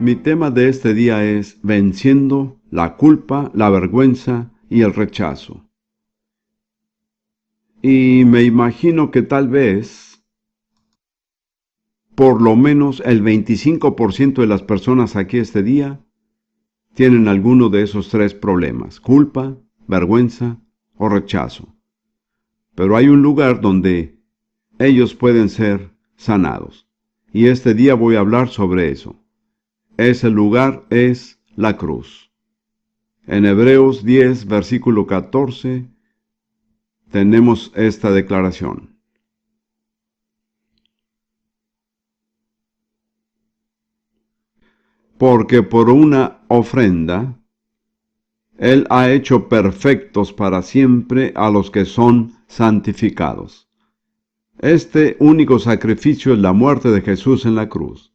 Mi tema de este día es venciendo la culpa, la vergüenza y el rechazo. Y me imagino que tal vez, por lo menos el 25% de las personas aquí este día tienen alguno de esos tres problemas: culpa, vergüenza o rechazo. Pero hay un lugar donde ellos pueden ser sanados. Y este día voy a hablar sobre eso. Ese lugar es la cruz. En Hebreos 10, versículo 14, tenemos esta declaración. Porque por una ofrenda, Él ha hecho perfectos para siempre a los que son santificados. Este único sacrificio es la muerte de Jesús en la cruz.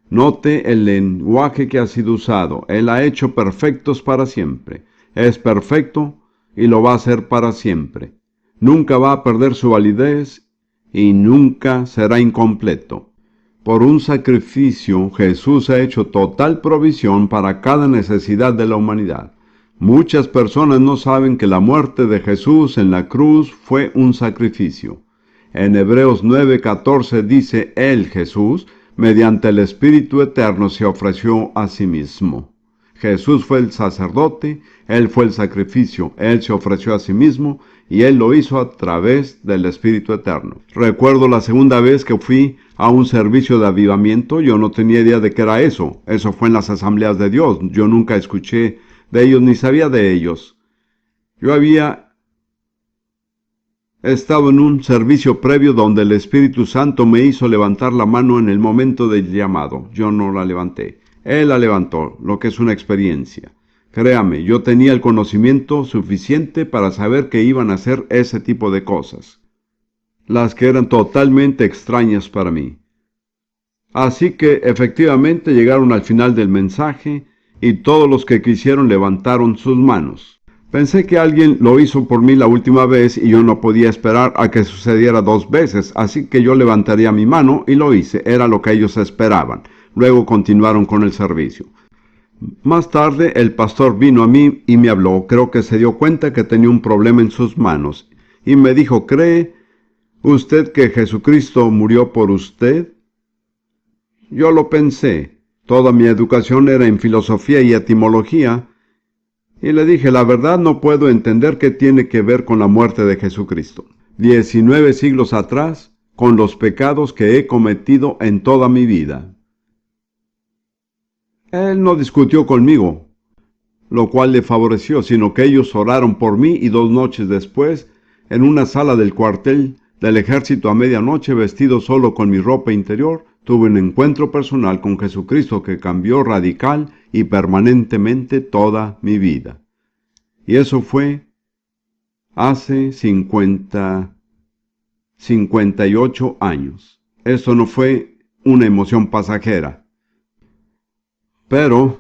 Note el lenguaje que ha sido usado. Él ha hecho perfectos para siempre. Es perfecto y lo va a hacer para siempre. Nunca va a perder su validez y nunca será incompleto. Por un sacrificio, Jesús ha hecho total provisión para cada necesidad de la humanidad. Muchas personas no saben que la muerte de Jesús en la cruz fue un sacrificio. En Hebreos 9:14 dice: Él, Jesús, mediante el Espíritu Eterno se ofreció a sí mismo. Jesús fue el sacerdote, Él fue el sacrificio, Él se ofreció a sí mismo y Él lo hizo a través del Espíritu Eterno. Recuerdo la segunda vez que fui a un servicio de avivamiento, yo no tenía idea de qué era eso. Eso fue en las Asambleas de Dios. Yo nunca escuché de ellos ni sabía de ellos. Yo había estado en un servicio previo donde el Espíritu Santo me hizo levantar la mano en el momento del llamado. Yo no la levanté. Él la levantó, lo que es una experiencia. Créame, yo tenía el conocimiento suficiente para saber que iban a hacer ese tipo de cosas, las que eran totalmente extrañas para mí. Así que efectivamente llegaron al final del mensaje y todos los que quisieron levantaron sus manos. Pensé que alguien lo hizo por mí la última vez y yo no podía esperar a que sucediera dos veces, así que yo levantaría mi mano y lo hice. Era lo que ellos esperaban. Luego continuaron con el servicio. Más tarde el pastor vino a mí y me habló. Creo que se dio cuenta que tenía un problema en sus manos y me dijo: ¿cree usted que Jesucristo murió por usted? Yo lo pensé. Toda mi educación era en filosofía y etimología. Y le dije: la verdad no puedo entender qué tiene que ver con la muerte de Jesucristo. 19 siglos atrás, con los pecados que he cometido en toda mi vida. Él no discutió conmigo, lo cual le favoreció, sino que ellos oraron por mí y 2 noches después, en una sala del cuartel del ejército a medianoche, vestido solo con mi ropa interior, tuve un encuentro personal con Jesucristo que cambió radical y permanentemente toda mi vida. Y eso fue hace 58 años. Esto no fue una emoción pasajera. Pero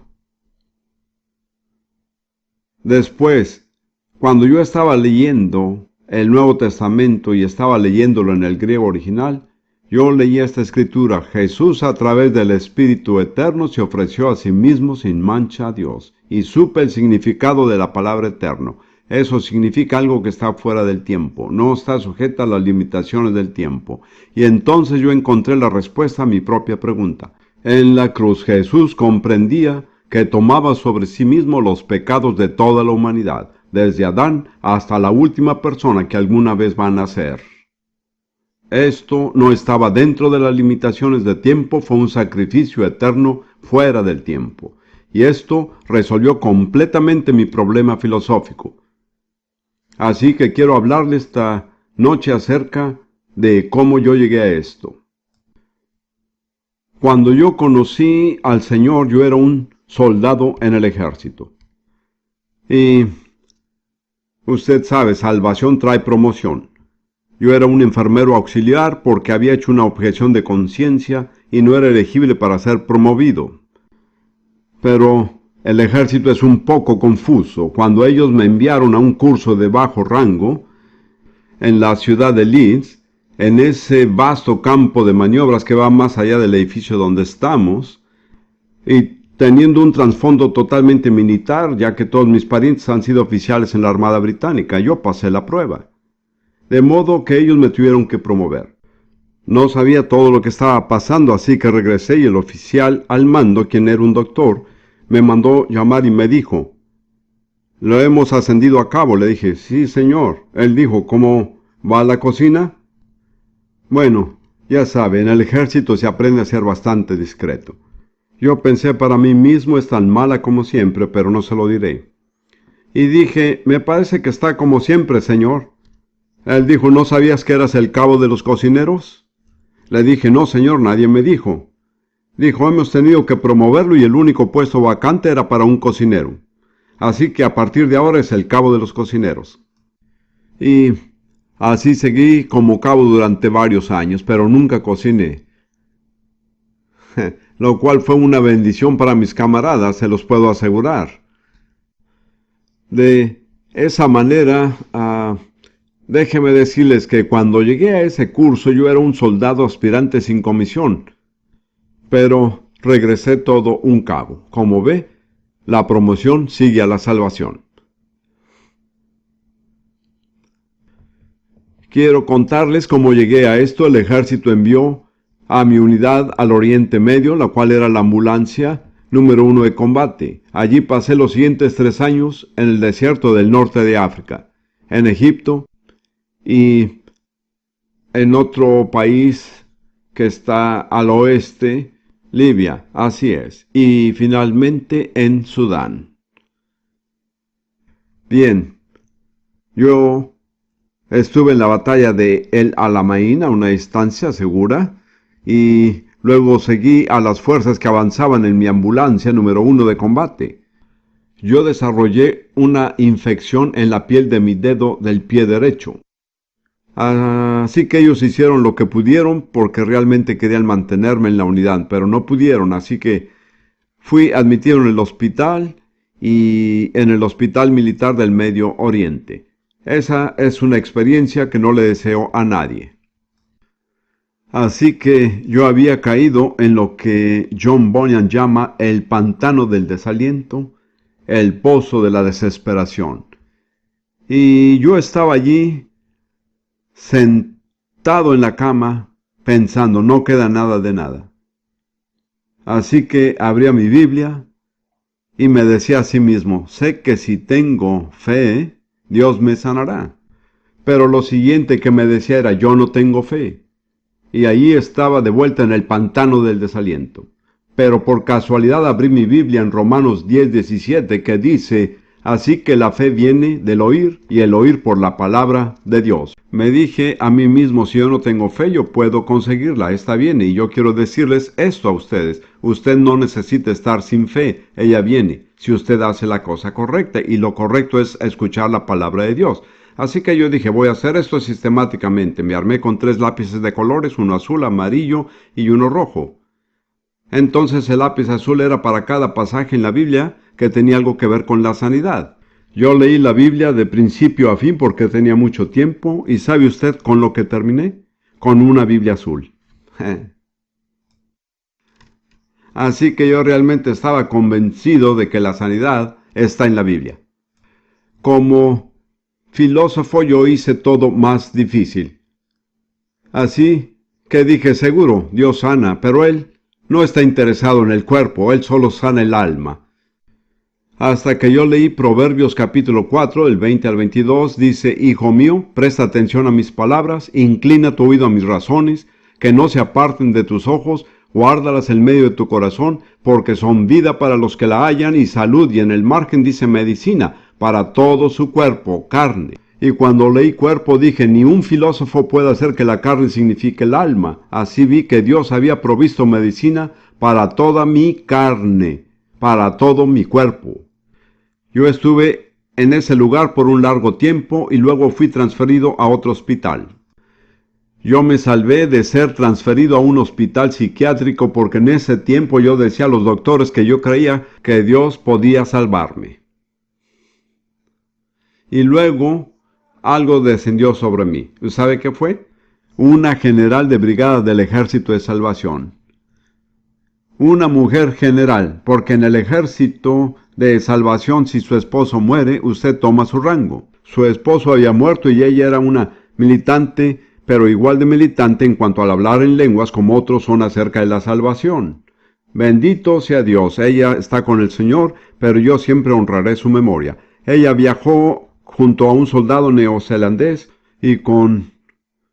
después, cuando yo estaba leyendo el Nuevo Testamento y estaba leyéndolo en el griego original, yo leí esta escritura: Jesús a través del Espíritu Eterno se ofreció a sí mismo sin mancha a Dios. Y supe el significado de la palabra eterno. Eso significa algo que está fuera del tiempo, no está sujeta a las limitaciones del tiempo. Y entonces yo encontré la respuesta a mi propia pregunta. En la cruz Jesús comprendía que tomaba sobre sí mismo los pecados de toda la humanidad, desde Adán hasta la última persona que alguna vez va a nacer. Esto no estaba dentro de las limitaciones de tiempo, fue un sacrificio eterno fuera del tiempo. Y esto resolvió completamente mi problema filosófico. Así que quiero hablarle esta noche acerca de cómo yo llegué a esto. Cuando yo conocí al Señor, yo era un soldado en el ejército. Y usted sabe, salvación trae promoción. Yo era un enfermero auxiliar porque había hecho una objeción de conciencia y no era elegible para ser promovido. Pero el ejército es un poco confuso. Cuando ellos me enviaron a un curso de bajo rango en la ciudad de Leeds, en ese vasto campo de maniobras que va más allá del edificio donde estamos, y teniendo un trasfondo totalmente militar, ya que todos mis parientes han sido oficiales en la Armada Británica. Yo pasé la prueba. De modo que ellos me tuvieron que promover. No sabía todo lo que estaba pasando, así que regresé y el oficial al mando, quien era un doctor, me mandó llamar y me dijo: «Lo hemos ascendido a cabo». Le dije: «Sí, señor». Él dijo: «¿Cómo va a la cocina?». Bueno, ya sabe, en el ejército se aprende a ser bastante discreto. Yo pensé para mí mismo: es tan mala como siempre, pero no se lo diré. Y dije: «Me parece que está como siempre, señor». Él dijo: «¿No sabías que eras el cabo de los cocineros?». Le dije: «No, señor, nadie me dijo». Dijo: «Hemos tenido que promoverlo y el único puesto vacante era para un cocinero. Así que a partir de ahora es el cabo de los cocineros». Y así seguí como cabo durante varios años, pero nunca cociné. Lo cual fue una bendición para mis camaradas, se los puedo asegurar. De esa manera, déjeme decirles que cuando llegué a ese curso yo era un soldado aspirante sin comisión, pero regresé todo un cabo. Como ve, la promoción sigue a la salvación. Quiero contarles cómo llegué a esto. El ejército envió a mi unidad al Oriente Medio, la cual era la ambulancia número 1 de combate. Allí pasé los siguientes 3 años en el desierto del norte de África, en Egipto y en otro país que está al oeste, Libia, así es, y finalmente en Sudán. Bien, yo estuve en la batalla de El Alamein a una distancia segura y luego seguí a las fuerzas que avanzaban en mi ambulancia número 1 de combate. Yo desarrollé una infección en la piel de mi dedo del pie derecho. Así que ellos hicieron lo que pudieron porque realmente querían mantenerme en la unidad, pero no pudieron, así que fui admitido en el hospital y en el Hospital Militar del Medio Oriente. Esa es una experiencia que no le deseo a nadie. Así que yo había caído en lo que John Bunyan llama el pantano del desaliento, el pozo de la desesperación. Y yo estaba allí, sentado en la cama, pensando: no queda nada de nada. Así que abría mi Biblia y me decía a sí mismo: sé que si tengo fe, Dios me sanará. Pero lo siguiente que me decía era: yo no tengo fe. Y allí estaba de vuelta en el pantano del desaliento. Pero por casualidad abrí mi Biblia en Romanos 10:17, que dice: así que la fe viene del oír y el oír por la palabra de Dios. Me dije a mí mismo: si yo no tengo fe, yo puedo conseguirla, está bien. Y yo quiero decirles esto a ustedes: usted no necesita estar sin fe, ella viene si usted hace la cosa correcta, y lo correcto es escuchar la palabra de Dios. Así que yo dije: voy a hacer esto sistemáticamente. Me armé con 3 lápices de colores, uno azul, amarillo y uno rojo. Entonces el lápiz azul era para cada pasaje en la Biblia que tenía algo que ver con la sanidad. Yo leí la Biblia de principio a fin porque tenía mucho tiempo, y ¿sabe usted con lo que terminé? Con una Biblia azul. Así que yo realmente estaba convencido de que la sanidad está en la Biblia. Como filósofo yo hice todo más difícil. Así que dije: seguro, Dios sana, pero Él no está interesado en el cuerpo, Él solo sana el alma. Hasta que yo leí Proverbios capítulo 4, del 20 al 22, dice: hijo mío, presta atención a mis palabras, inclina tu oído a mis razones, que no se aparten de tus ojos, guárdalas en medio de tu corazón, porque son vida para los que la hallan y salud, y en el margen dice medicina, para todo su cuerpo, carne. Y cuando leí cuerpo dije: ni un filósofo puede hacer que la carne signifique el alma. Así vi que Dios había provisto medicina para toda mi carne, para todo mi cuerpo. Yo estuve en ese lugar por un largo tiempo y luego fui transferido a otro hospital. Yo me salvé de ser transferido a un hospital psiquiátrico porque en ese tiempo yo decía a los doctores que yo creía que Dios podía salvarme. Y luego algo descendió sobre mí. ¿Sabe qué fue? Una general de brigada del Ejército de Salvación. una mujer general, porque en el ejército de salvación, si su esposo muere, usted toma su rango. Su esposo había muerto y ella era una militante, pero igual de militante en cuanto al hablar en lenguas como otros son acerca de la salvación. Bendito sea Dios, ella está con el Señor, pero yo siempre honraré su memoria. Ella viajó junto a un soldado neozelandés y con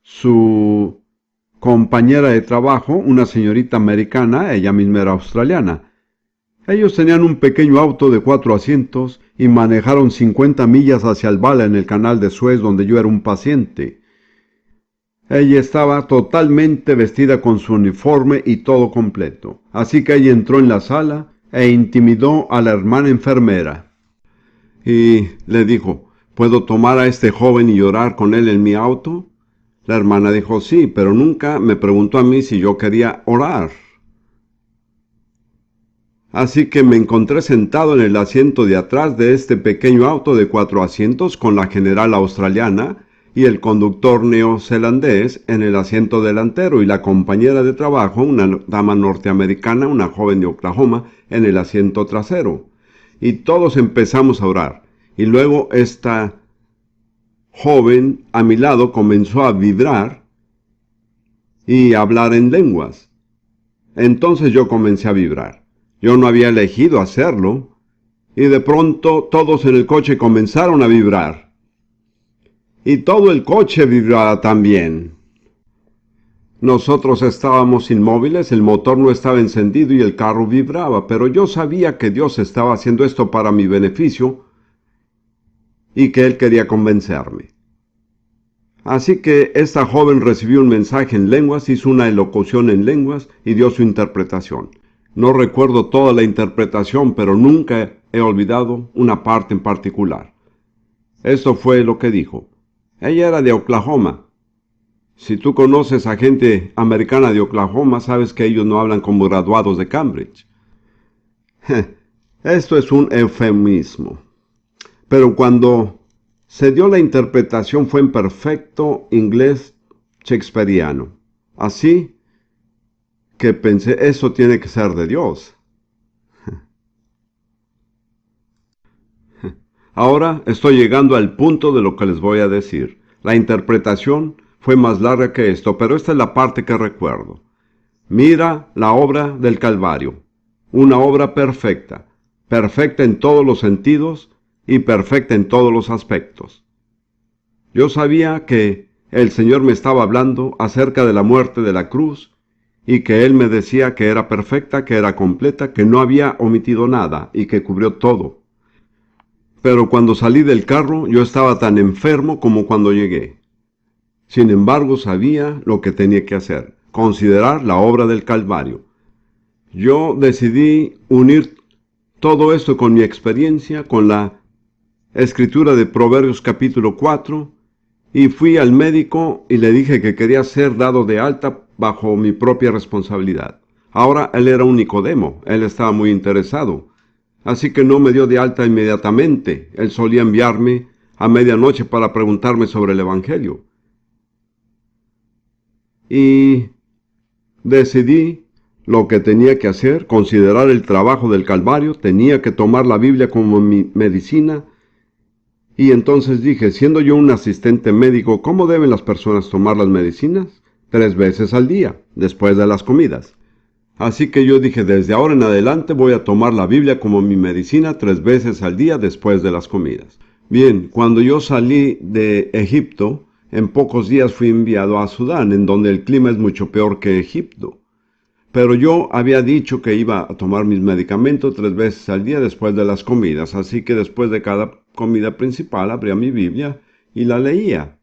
su compañera de trabajo, una señorita americana, ella misma era australiana. Ellos tenían un pequeño auto de 4 asientos y manejaron 50 millas hacia el Bala en el canal de Suez donde yo era un paciente. Ella estaba totalmente vestida con su uniforme y todo completo. Así que ella entró en la sala e intimidó a la hermana enfermera. Y le dijo, ¿puedo tomar a este joven y llorar con él en mi auto? La hermana dijo, sí, pero nunca me preguntó a mí si yo quería orar. Así que me encontré sentado en el asiento de atrás de este pequeño auto de 4 asientos con la general australiana y el conductor neozelandés en el asiento delantero y la compañera de trabajo, una dama norteamericana, una joven de Oklahoma, en el asiento trasero. Y todos empezamos a orar. Y luego esta joven a mi lado comenzó a vibrar y a hablar en lenguas. Entonces yo comencé a vibrar. Yo no había elegido hacerlo, y de pronto todos en el coche comenzaron a vibrar. Y todo el coche vibraba también. Nosotros estábamos inmóviles, el motor no estaba encendido y el carro vibraba, pero yo sabía que Dios estaba haciendo esto para mi beneficio y que Él quería convencerme. Así que esta joven recibió un mensaje en lenguas, hizo una elocución en lenguas y dio su interpretación. No recuerdo toda la interpretación, pero nunca he olvidado una parte en particular. Esto fue lo que dijo. Ella era de Oklahoma. Si tú conoces a gente americana de Oklahoma, sabes que ellos no hablan como graduados de Cambridge. Esto es un eufemismo. Pero cuando se dio la interpretación fue en perfecto inglés shakespeariano. Así que pensé, eso tiene que ser de Dios. Ahora estoy llegando al punto de lo que les voy a decir. La interpretación fue más larga que esto, pero esta es la parte que recuerdo. Mira la obra del Calvario, una obra perfecta, perfecta en todos los sentidos y perfecta en todos los aspectos. Yo sabía que el Señor me estaba hablando acerca de la muerte de la cruz y que Él me decía que era perfecta, que era completa, que no había omitido nada y que cubrió todo. Pero cuando salí del carro yo estaba tan enfermo como cuando llegué. Sin embargo, sabía lo que tenía que hacer, considerar la obra del Calvario. Yo decidí unir todo esto con mi experiencia, con la escritura de Proverbios capítulo 4, y fui al médico y le dije que quería ser dado de alta bajo mi propia responsabilidad. Ahora él era un Nicodemo, él estaba muy interesado. Así que no me dio de alta inmediatamente. Él solía enviarme a medianoche para preguntarme sobre el Evangelio. Y decidí lo que tenía que hacer, considerar el trabajo del Calvario, tenía que tomar la Biblia como mi medicina. Y entonces dije, siendo yo un asistente médico, ¿cómo deben las personas tomar las medicinas? 3 veces al día, después de las comidas. Así que yo dije, desde ahora en adelante voy a tomar la Biblia como mi medicina 3 veces al día después de las comidas. Bien, cuando yo salí de Egipto, en pocos días fui enviado a Sudán, en donde el clima es mucho peor que Egipto. Pero yo había dicho que iba a tomar mis medicamentos 3 veces al día después de las comidas, así que después de cada comida principal abría mi Biblia y la leía.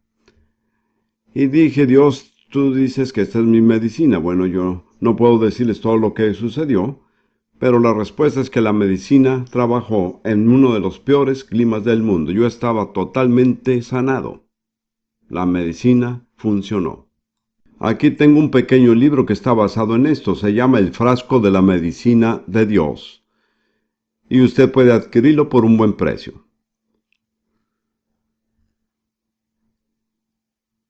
Y dije, Dios, tú dices que esta es mi medicina. Bueno, yo no puedo decirles todo lo que sucedió, pero la respuesta es que la medicina trabajó en uno de los peores climas del mundo. Yo estaba totalmente sanado. La medicina funcionó. Aquí tengo un pequeño libro que está basado en esto. Se llama El frasco de la medicina de Dios. Y usted puede adquirirlo por un buen precio.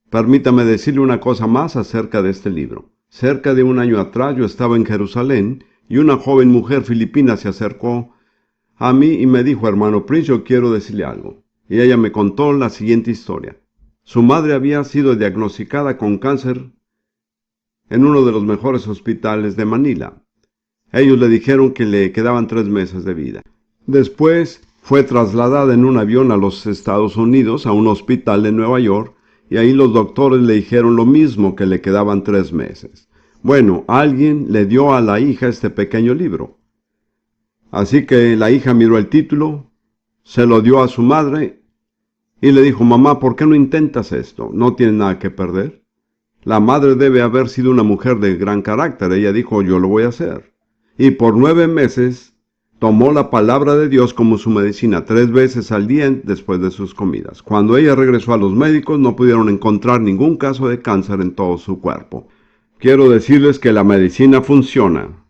Permítame decirle una cosa más acerca de este libro. Cerca de un año atrás yo estaba en Jerusalén y una joven mujer filipina se acercó a mí y me dijo: hermano Prince, yo quiero decirle algo. Y ella me contó la siguiente historia. Su madre había sido diagnosticada con cáncer en uno de los mejores hospitales de Manila. Ellos le dijeron que le quedaban 3 meses de vida. Después fue trasladada en un avión a los Estados Unidos, a un hospital en Nueva York, y ahí los doctores le dijeron lo mismo, que le quedaban 3 meses. Bueno, alguien le dio a la hija este pequeño libro. Así que la hija miró el título, se lo dio a su madre y le dijo: mamá, ¿por qué no intentas esto? No tienes nada que perder. La madre debe haber sido una mujer de gran carácter. Ella dijo: yo lo voy a hacer. Y por 9 meses tomó la palabra de Dios como su medicina 3 veces al día después de sus comidas. Cuando ella regresó a los médicos, no pudieron encontrar ningún caso de cáncer en todo su cuerpo. Quiero decirles que la medicina funciona.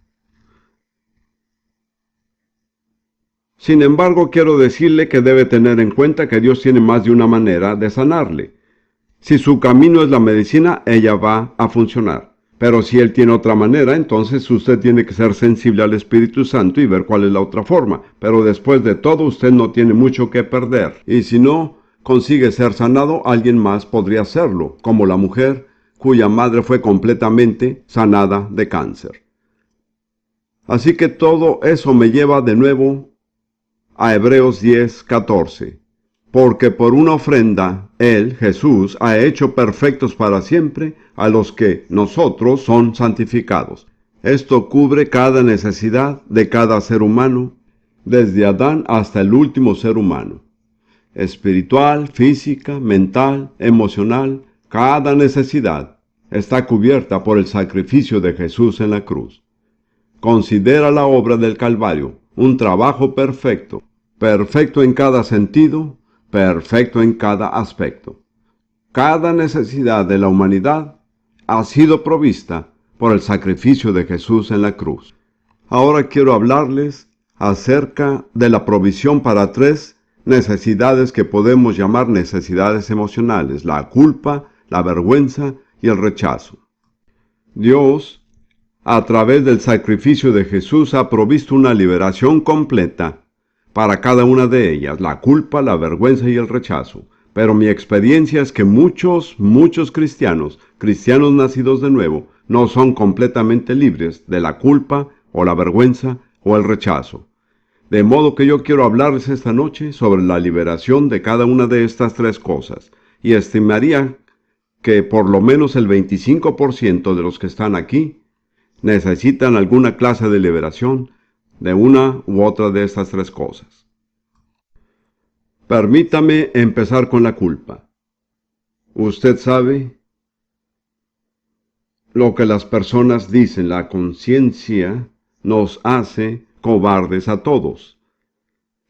Sin embargo, quiero decirle que debe tener en cuenta que Dios tiene más de una manera de sanarle. Si su camino es la medicina, ella va a funcionar. Pero si Él tiene otra manera, entonces usted tiene que ser sensible al Espíritu Santo y ver cuál es la otra forma. Pero después de todo, usted no tiene mucho que perder. Y si no consigue ser sanado, alguien más podría hacerlo, como la mujer cuya madre fue completamente sanada de cáncer. Así que todo eso me lleva de nuevo a Hebreos 10:14. Porque por una ofrenda, Él, Jesús, ha hecho perfectos para siempre a los que nosotros son santificados. Esto cubre cada necesidad de cada ser humano, desde Adán hasta el último ser humano. Espiritual, física, mental, emocional, cada necesidad está cubierta por el sacrificio de Jesús en la cruz. Considera la obra del Calvario un trabajo perfecto, perfecto en cada sentido, perfecto en cada aspecto. Cada necesidad de la humanidad ha sido provista por el sacrificio de Jesús en la cruz. Ahora quiero hablarles acerca de la provisión para 3 necesidades que podemos llamar necesidades emocionales: la culpa, la vergüenza y el rechazo. Dios, a través del sacrificio de Jesús, ha provisto una liberación completa para cada una de ellas: la culpa, la vergüenza y el rechazo. Pero mi experiencia es que muchos cristianos nacidos de nuevo, no son completamente libres de la culpa o la vergüenza o el rechazo. De modo que yo quiero hablarles esta noche sobre la liberación de cada una de estas 3 cosas, y estimaría que por lo menos el 25% de los que están aquí necesitan alguna clase de liberación de una u otra de estas 3 cosas. Permítame empezar con la culpa. Usted sabe lo que las personas dicen: la conciencia nos hace cobardes a todos.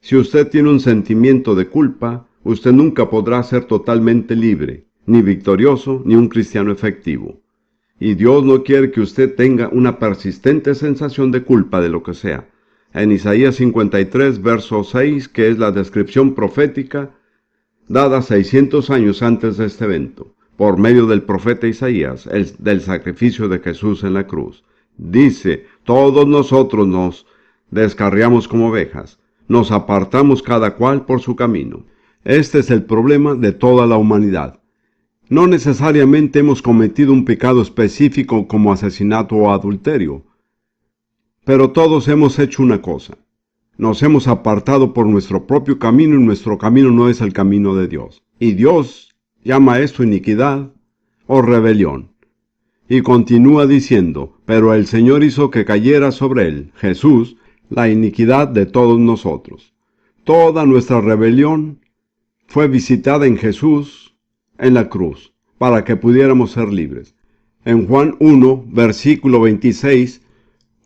Si usted tiene un sentimiento de culpa, usted nunca podrá ser totalmente libre, ni victorioso, ni un cristiano efectivo. Y Dios no quiere que usted tenga una persistente sensación de culpa de lo que sea. En Isaías 53, verso 6, que es la descripción profética dada 600 años antes de este evento, por medio del profeta Isaías, del sacrificio de Jesús en la cruz. Dice: todos nosotros nos descarriamos como ovejas, nos apartamos cada cual por su camino. Este es el problema de toda la humanidad. No necesariamente hemos cometido un pecado específico como asesinato o adulterio, pero todos hemos hecho una cosa: nos hemos apartado por nuestro propio camino, y nuestro camino no es el camino de Dios. Y Dios llama esto iniquidad o rebelión. Y continúa diciendo: pero el Señor hizo que cayera sobre él, Jesús, la iniquidad de todos nosotros. Toda nuestra rebelión fue visitada en Jesús en la cruz, para que pudiéramos ser libres. En Juan 1, versículo 26,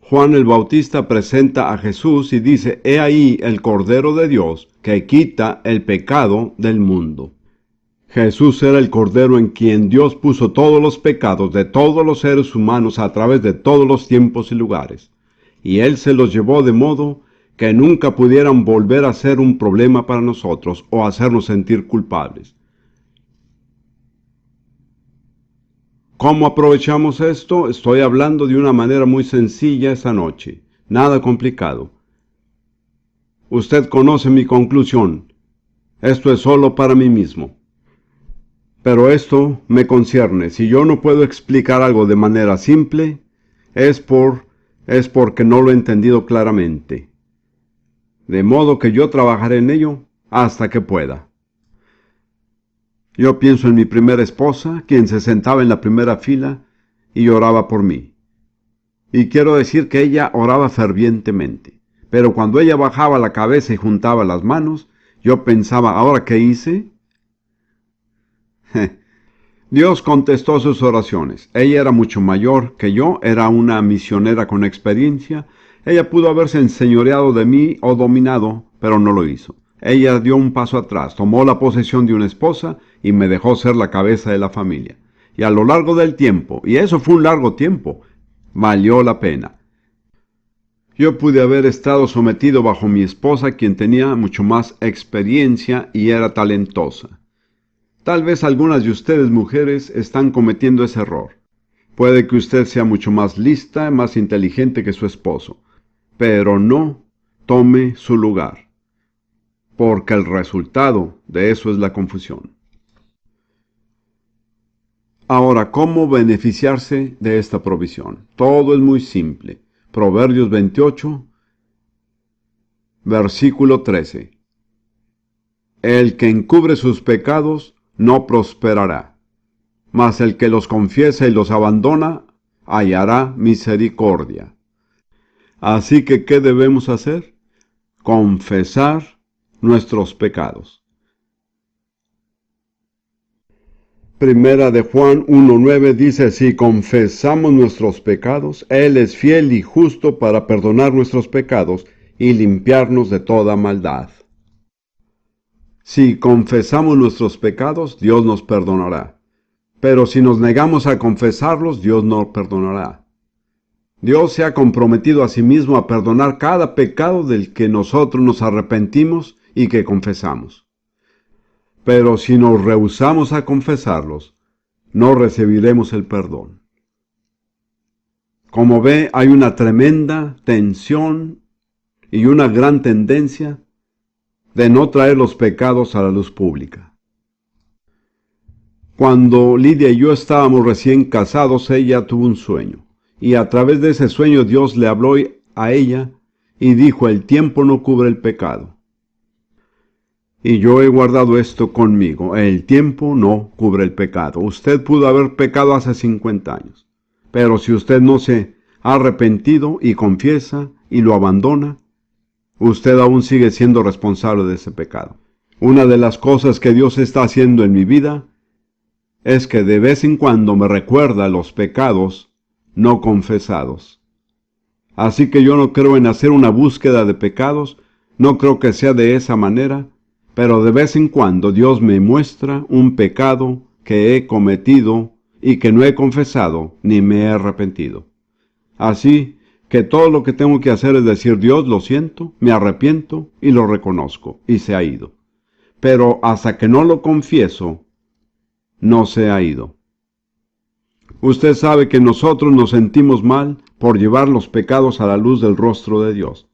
Juan el Bautista presenta a Jesús y dice: he ahí el Cordero de Dios que quita el pecado del mundo. Jesús era el Cordero en quien Dios puso todos los pecados de todos los seres humanos a través de todos los tiempos y lugares. Y Él se los llevó de modo que nunca pudieran volver a ser un problema para nosotros o hacernos sentir culpables. ¿Cómo aprovechamos esto? Estoy hablando de una manera muy sencilla esta noche. Nada complicado. Usted conoce mi conclusión. Esto es solo para mí mismo. Pero esto me concierne. Si yo no puedo explicar algo de manera simple, es porque no lo he entendido claramente. De modo que yo trabajaré en ello hasta que pueda. Yo pienso en mi primera esposa, quien se sentaba en la primera fila y oraba por mí. Y quiero decir que ella oraba fervientemente. Pero cuando ella bajaba la cabeza y juntaba las manos, yo pensaba, ¿ahora qué hice? Dios contestó sus oraciones. Ella era mucho mayor que yo, era una misionera con experiencia. Ella pudo haberse enseñoreado de mí o dominado, pero no lo hizo. Ella dio un paso atrás, tomó la posesión de una esposa y me dejó ser la cabeza de la familia. Y a lo largo del tiempo, y eso fue un largo tiempo, valió la pena. Yo pude haber estado sometido bajo mi esposa, quien tenía mucho más experiencia y era talentosa. Tal vez algunas de ustedes mujeres están cometiendo ese error. Puede que usted sea mucho más lista, más inteligente que su esposo, pero no tome su lugar, porque el resultado de eso es la confusión. Ahora, ¿cómo beneficiarse de esta provisión? Todo es muy simple. Proverbios 28, versículo 13. El que encubre sus pecados no prosperará, mas el que los confiesa y los abandona hallará misericordia. Así que, ¿qué debemos hacer? Confesar nuestros pecados. Primera de Juan 1:9 dice, si confesamos nuestros pecados, Él es fiel y justo para perdonar nuestros pecados y limpiarnos de toda maldad. Si confesamos nuestros pecados, Dios nos perdonará. Pero si nos negamos a confesarlos, Dios no perdonará. Dios se ha comprometido a sí mismo a perdonar cada pecado del que nosotros nos arrepentimos y que confesamos. Pero si nos rehusamos a confesarlos, no recibiremos el perdón. Como ve, hay una tremenda tensión y una gran tendencia de no traer los pecados a la luz pública. Cuando Lidia y yo estábamos recién casados, ella tuvo un sueño, y a través de ese sueño Dios le habló a ella y dijo, el tiempo no cubre el pecado. Y yo he guardado esto conmigo, el tiempo no cubre el pecado. Usted pudo haber pecado hace 50 años, pero si usted no se ha arrepentido y confiesa y lo abandona, usted aún sigue siendo responsable de ese pecado. Una de las cosas que Dios está haciendo en mi vida es que de vez en cuando me recuerda los pecados no confesados. Así que yo no creo en hacer una búsqueda de pecados, no creo que sea de esa manera, pero de vez en cuando Dios me muestra un pecado que he cometido y que no he confesado ni me he arrepentido. Así que todo lo que tengo que hacer es decir, Dios, lo siento, me arrepiento y lo reconozco, y se ha ido. Pero hasta que no lo confieso, no se ha ido. Usted sabe que nosotros nos sentimos mal por llevar los pecados a la luz del rostro de Dios.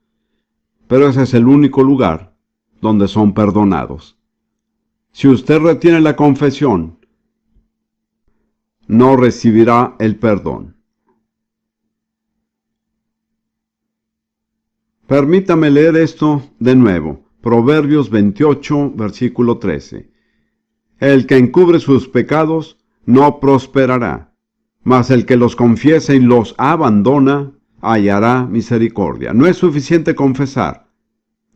Pero ese es el único lugar donde son perdonados. Si usted retiene la confesión, no recibirá el perdón. Permítame leer esto de nuevo. Proverbios 28, versículo 13. El que encubre sus pecados no prosperará, mas el que los confiesa y los abandona hallará misericordia. No es suficiente confesar.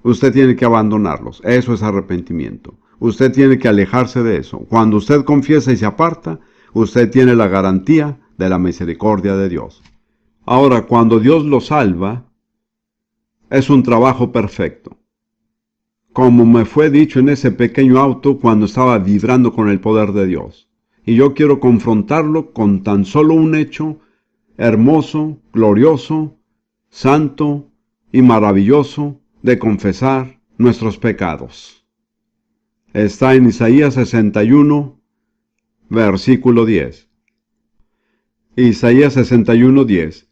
Usted tiene que abandonarlos. Eso es arrepentimiento. Usted tiene que alejarse de eso. Cuando usted confiesa y se aparta, usted tiene la garantía de la misericordia de Dios. Ahora, cuando Dios lo salva, es un trabajo perfecto. Como me fue dicho en ese pequeño auto cuando estaba vibrando con el poder de Dios. Y yo quiero confrontarlo con tan solo un hecho hermoso, glorioso, santo y maravilloso de confesar nuestros pecados. Está en Isaías 61, versículo 10. Isaías 61, 10.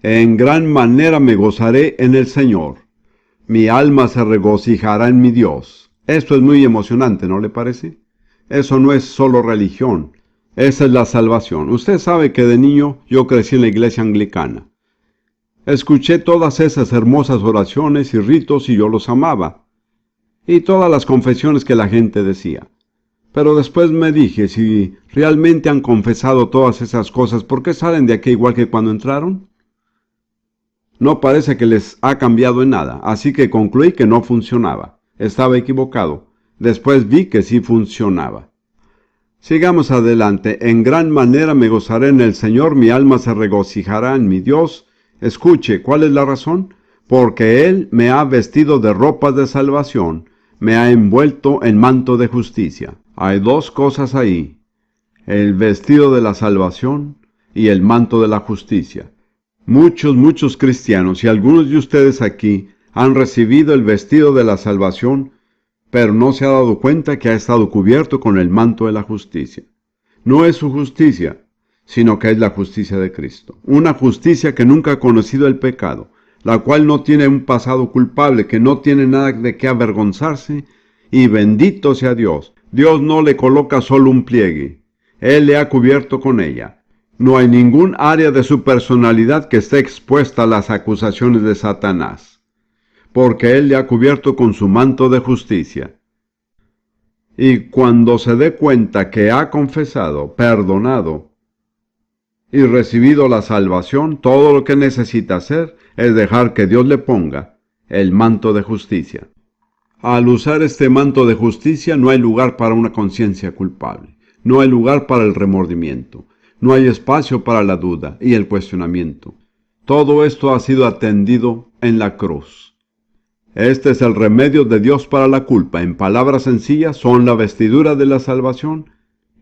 En gran manera me gozaré en el Señor. Mi alma se regocijará en mi Dios. Esto es muy emocionante, ¿no le parece? Eso no es solo religión. Esa es la salvación. Usted sabe que de niño yo crecí en la iglesia anglicana. Escuché todas esas hermosas oraciones y ritos y yo los amaba. Y todas las confesiones que la gente decía. Pero después me dije, si realmente han confesado todas esas cosas, ¿por qué salen de aquí igual que cuando entraron? No parece que les ha cambiado en nada, así que concluí que no funcionaba. Estaba equivocado. Después vi que sí funcionaba. Sigamos adelante. En gran manera me gozaré en el Señor, mi alma se regocijará en mi Dios. Escuche, ¿cuál es la razón? Porque Él me ha vestido de ropas de salvación, me ha envuelto en manto de justicia. Hay dos cosas ahí: el vestido de la salvación y el manto de la justicia. Muchos cristianos y algunos de ustedes aquí han recibido el vestido de la salvación, pero no se ha dado cuenta que ha estado cubierto con el manto de la justicia. No es su justicia, sino que es la justicia de Cristo. Una justicia que nunca ha conocido el pecado, la cual no tiene un pasado culpable, que no tiene nada de qué avergonzarse, y bendito sea Dios. Dios no le coloca solo un pliegue, Él le ha cubierto con ella. No hay ningún área de su personalidad que esté expuesta a las acusaciones de Satanás, porque Él le ha cubierto con su manto de justicia. Y cuando se dé cuenta que ha confesado, perdonado y recibido la salvación, todo lo que necesita hacer es dejar que Dios le ponga el manto de justicia. Al usar este manto de justicia no hay lugar para una conciencia culpable, no hay lugar para el remordimiento, no hay espacio para la duda y el cuestionamiento. Todo esto ha sido atendido en la cruz. Este es el remedio de Dios para la culpa. En palabras sencillas, son la vestidura de la salvación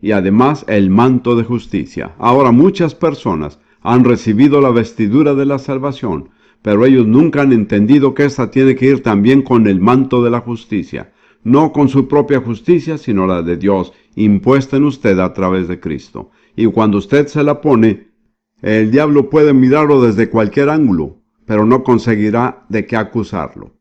y además el manto de justicia. Ahora, muchas personas han recibido la vestidura de la salvación, pero ellos nunca han entendido que esta tiene que ir también con el manto de la justicia, no con su propia justicia, sino la de Dios, impuesta en usted a través de Cristo. Y cuando usted se la pone, el diablo puede mirarlo desde cualquier ángulo, pero no conseguirá de qué acusarlo,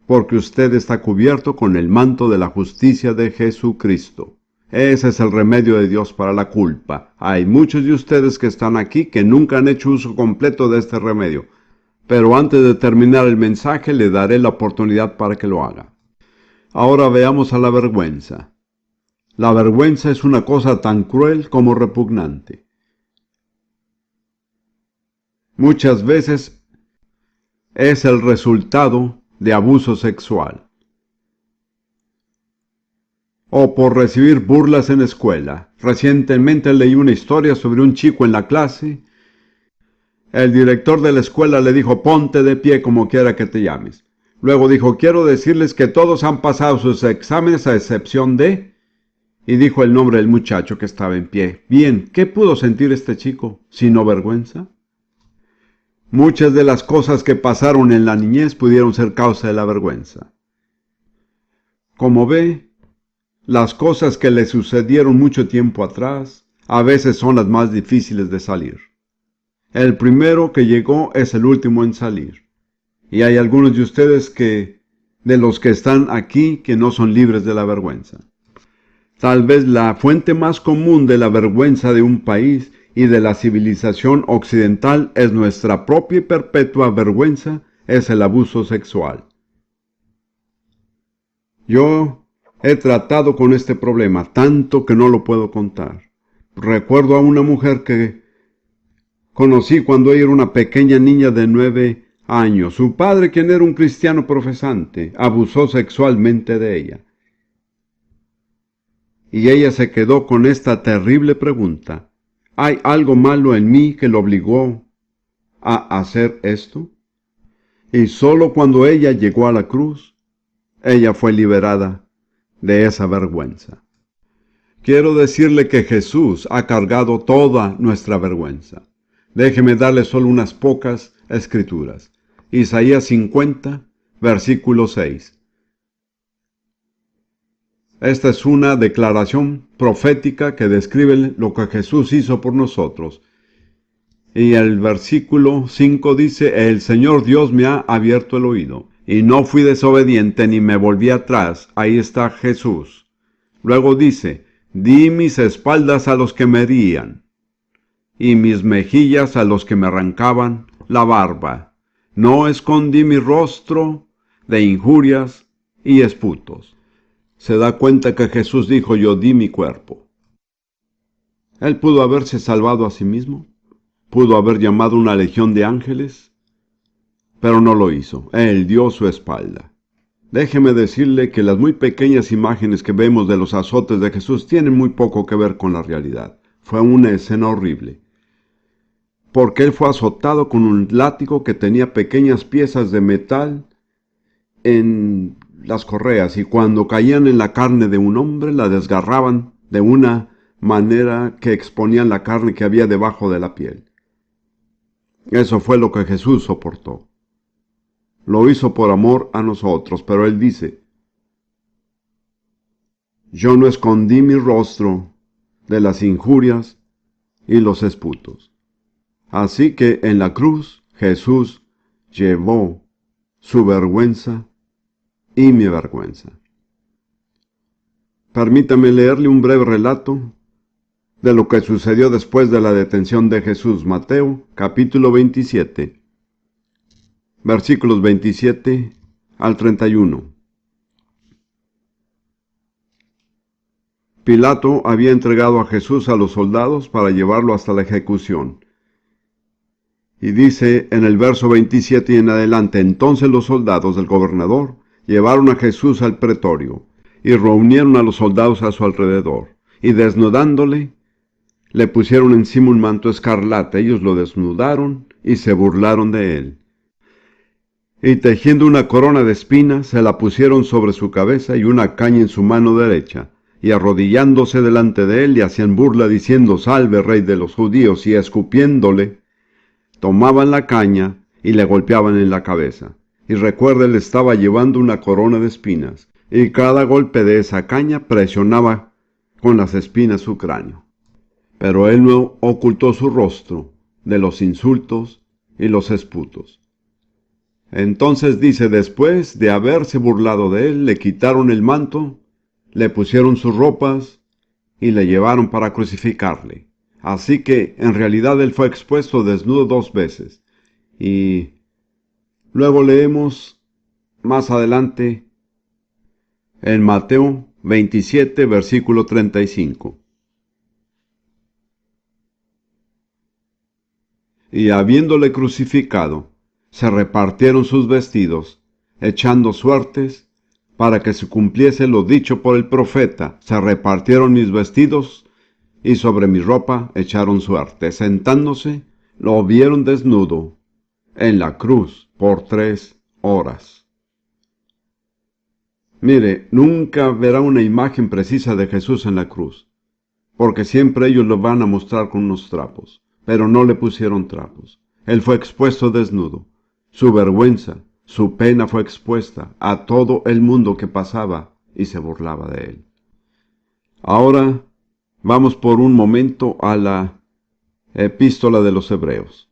porque usted está cubierto con el manto de la justicia de Jesucristo. Ese es el remedio de Dios para la culpa. Hay muchos de ustedes que están aquí que nunca han hecho uso completo de este remedio, pero antes de terminar el mensaje le daré la oportunidad para que lo haga. Ahora veamos a la vergüenza. La vergüenza es una cosa tan cruel como repugnante. Muchas veces es el resultado de abuso sexual, o por recibir burlas en la escuela. Recientemente leí una historia sobre un chico en la clase. El director de la escuela le dijo: ponte de pie como quiera que te llames. Luego dijo: quiero decirles que todos han pasado sus exámenes a excepción de... Y dijo el nombre del muchacho que estaba en pie. Bien, ¿qué pudo sentir este chico? ¿Sino vergüenza? Muchas de las cosas que pasaron en la niñez pudieron ser causa de la vergüenza. Como ve, las cosas que le sucedieron mucho tiempo atrás, a veces son las más difíciles de salir. El primero que llegó es el último en salir. Y hay algunos de ustedes de los que están aquí, que no son libres de la vergüenza. Tal vez la fuente más común de la vergüenza de un país y de la civilización occidental es nuestra propia y perpetua vergüenza, es el abuso sexual. Yo he tratado con este problema tanto que no lo puedo contar. Recuerdo a una mujer que conocí cuando ella era una pequeña niña de 9 años. Su padre, quien era un cristiano profesante, abusó sexualmente de ella. Y ella se quedó con esta terrible pregunta: ¿hay algo malo en mí que lo obligó a hacer esto? Y solo cuando ella llegó a la cruz, ella fue liberada de esa vergüenza. Quiero decirle que Jesús ha cargado toda nuestra vergüenza. Déjeme darle solo unas pocas escrituras. Isaías 50, versículo 6. Esta es una declaración profética que describe lo que Jesús hizo por nosotros. Y el versículo 5 dice, el Señor Dios me ha abierto el oído, y no fui desobediente ni me volví atrás. Ahí está Jesús. Luego dice, di mis espaldas a los que me herían, y mis mejillas a los que me arrancaban la barba. No escondí mi rostro de injurias y esputos. Se da cuenta que Jesús dijo, yo di mi cuerpo. Él pudo haberse salvado a sí mismo, pudo haber llamado una legión de ángeles, pero no lo hizo. Él dio su espalda. Déjeme decirle que las muy pequeñas imágenes que vemos de los azotes de Jesús tienen muy poco que ver con la realidad. Fue una escena horrible, porque él fue azotado con un látigo que tenía pequeñas piezas de metal en las correas, y cuando caían en la carne de un hombre la desgarraban de una manera que exponían la carne que había debajo de la piel. Eso fue lo que Jesús soportó. Lo hizo por amor a nosotros, pero él dice, yo no escondí mi rostro de las injurias y los esputos. Así que en la cruz Jesús llevó su vergüenza y mi vergüenza. Permítame leerle un breve relato de lo que sucedió después de la detención de Jesús. Mateo, capítulo 27, versículos 27 al 31. Pilato había entregado a Jesús a los soldados para llevarlo hasta la ejecución. Y dice en el verso 27 y en adelante, entonces los soldados del gobernador llevaron a Jesús al pretorio y reunieron a los soldados a su alrededor, y desnudándole, le pusieron encima un manto escarlata. Ellos lo desnudaron y se burlaron de él. Y tejiendo una corona de espinas, se la pusieron sobre su cabeza y una caña en su mano derecha. Y arrodillándose delante de él, le hacían burla diciendo, salve, rey de los judíos, y escupiéndole, tomaban la caña y le golpeaban en la cabeza. Y recuerda, él estaba llevando una corona de espinas, y cada golpe de esa caña presionaba con las espinas su cráneo. Pero él no ocultó su rostro de los insultos y los esputos. Entonces dice, después de haberse burlado de él, le quitaron el manto, le pusieron sus ropas y le llevaron para crucificarle. Así que en realidad él fue expuesto desnudo 2 veces. Y luego leemos más adelante en Mateo 27, versículo 35. Y habiéndole crucificado, se repartieron sus vestidos, echando suertes, para que se cumpliese lo dicho por el profeta, se repartieron mis vestidos, y sobre mi ropa echaron suerte. Sentándose, lo vieron desnudo en la cruz por 3 horas. Mire, nunca verá una imagen precisa de Jesús en la cruz, porque siempre ellos lo van a mostrar con unos trapos, pero no le pusieron trapos. Él fue expuesto desnudo. Su vergüenza, su pena fue expuesta a todo el mundo que pasaba y se burlaba de él. Ahora vamos por un momento a la epístola de los Hebreos,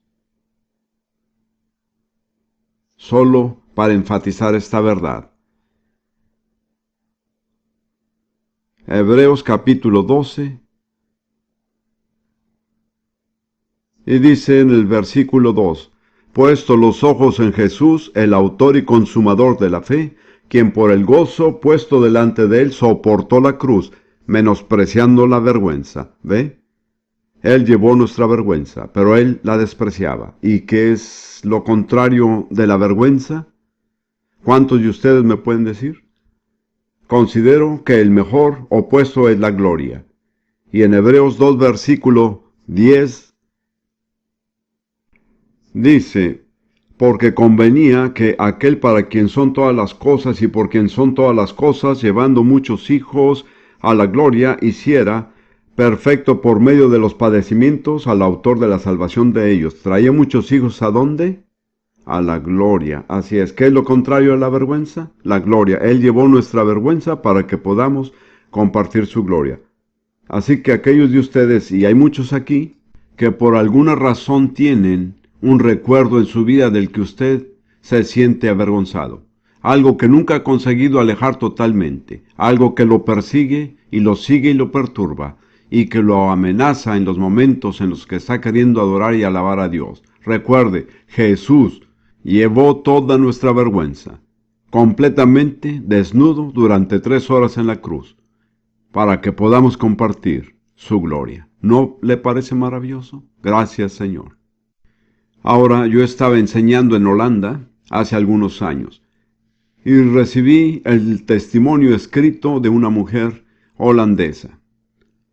solo para enfatizar esta verdad. Hebreos capítulo 12, y dice en el versículo 2, puesto los ojos en Jesús, el autor y consumador de la fe, quien por el gozo puesto delante de él soportó la cruz, menospreciando la vergüenza. ¿Ve? Él llevó nuestra vergüenza, pero él la despreciaba. ¿Y qué es lo contrario de la vergüenza? ¿Cuántos de ustedes me pueden decir? Considero que el mejor opuesto es la gloria. Y en Hebreos 2, versículo 10, dice, porque convenía que aquel para quien son todas las cosas y por quien son todas las cosas, llevando muchos hijos a la gloria, hiciera perfecto por medio de los padecimientos al autor de la salvación de ellos. ¿Traía muchos hijos a dónde? A la gloria. Así es. ¿Qué es lo contrario a la vergüenza? La gloria. Él llevó nuestra vergüenza para que podamos compartir su gloria. Así que aquellos de ustedes, y hay muchos aquí, que por alguna razón tienen un recuerdo en su vida del que usted se siente avergonzado. Algo que nunca ha conseguido alejar totalmente, algo que lo persigue y lo sigue y lo perturba, y que lo amenaza en los momentos en los que está queriendo adorar y alabar a Dios. Recuerde, Jesús llevó toda nuestra vergüenza, completamente desnudo durante 3 horas en la cruz, para que podamos compartir su gloria. ¿No le parece maravilloso? Gracias, Señor. Ahora, yo estaba enseñando en Holanda hace algunos años y recibí el testimonio escrito de una mujer holandesa.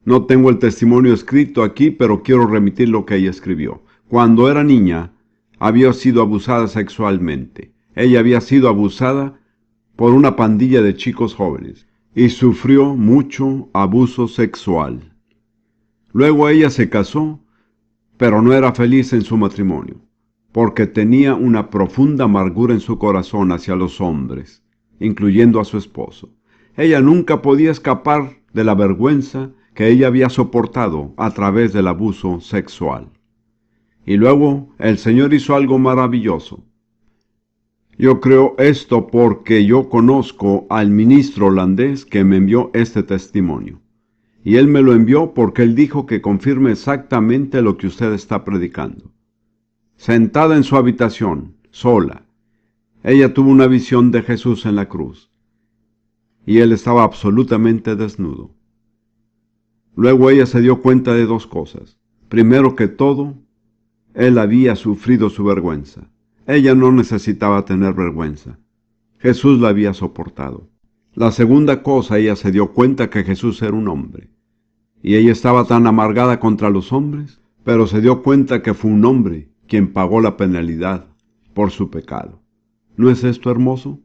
No tengo el testimonio escrito aquí, pero quiero remitir lo que ella escribió. Cuando era niña, había sido abusada sexualmente. Ella había sido abusada por una pandilla de chicos jóvenes y sufrió mucho abuso sexual. Luego ella se casó, pero no era feliz en su matrimonio, porque tenía una profunda amargura en su corazón hacia los hombres, incluyendo a su esposo. Ella nunca podía escapar de la vergüenza que ella había soportado a través del abuso sexual. Y luego el Señor hizo algo maravilloso. Yo creo esto porque yo conozco al ministro holandés que me envió este testimonio. Y él me lo envió porque él dijo que confirme exactamente lo que usted está predicando. Sentada en su habitación, sola, ella tuvo una visión de Jesús en la cruz. Y él estaba absolutamente desnudo. Luego ella se dio cuenta de 2 cosas. Primero que todo, él había sufrido su vergüenza. Ella no necesitaba tener vergüenza. Jesús la había soportado. La segunda cosa, ella se dio cuenta que Jesús era un hombre. Y ella estaba tan amargada contra los hombres, pero se dio cuenta que fue un hombre quien pagó la penalidad por su pecado. ¿No es esto hermoso?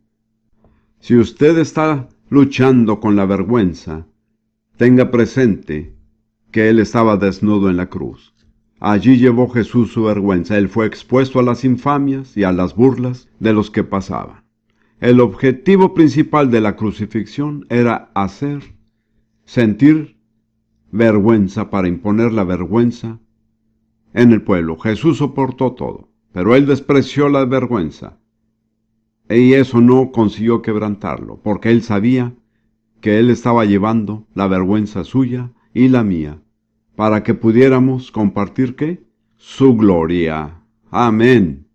Si usted está luchando con la vergüenza, tenga presente que Él estaba desnudo en la cruz. Allí llevó Jesús su vergüenza. Él fue expuesto a las infamias y a las burlas de los que pasaban. El objetivo principal de la crucifixión era sentir vergüenza para imponer la vergüenza en el pueblo. Jesús soportó todo, pero Él despreció la vergüenza. Y eso no consiguió quebrantarlo, porque Él sabía que Él estaba llevando la vergüenza suya y la mía, para que pudiéramos compartir, ¿qué? Su gloria. Amén.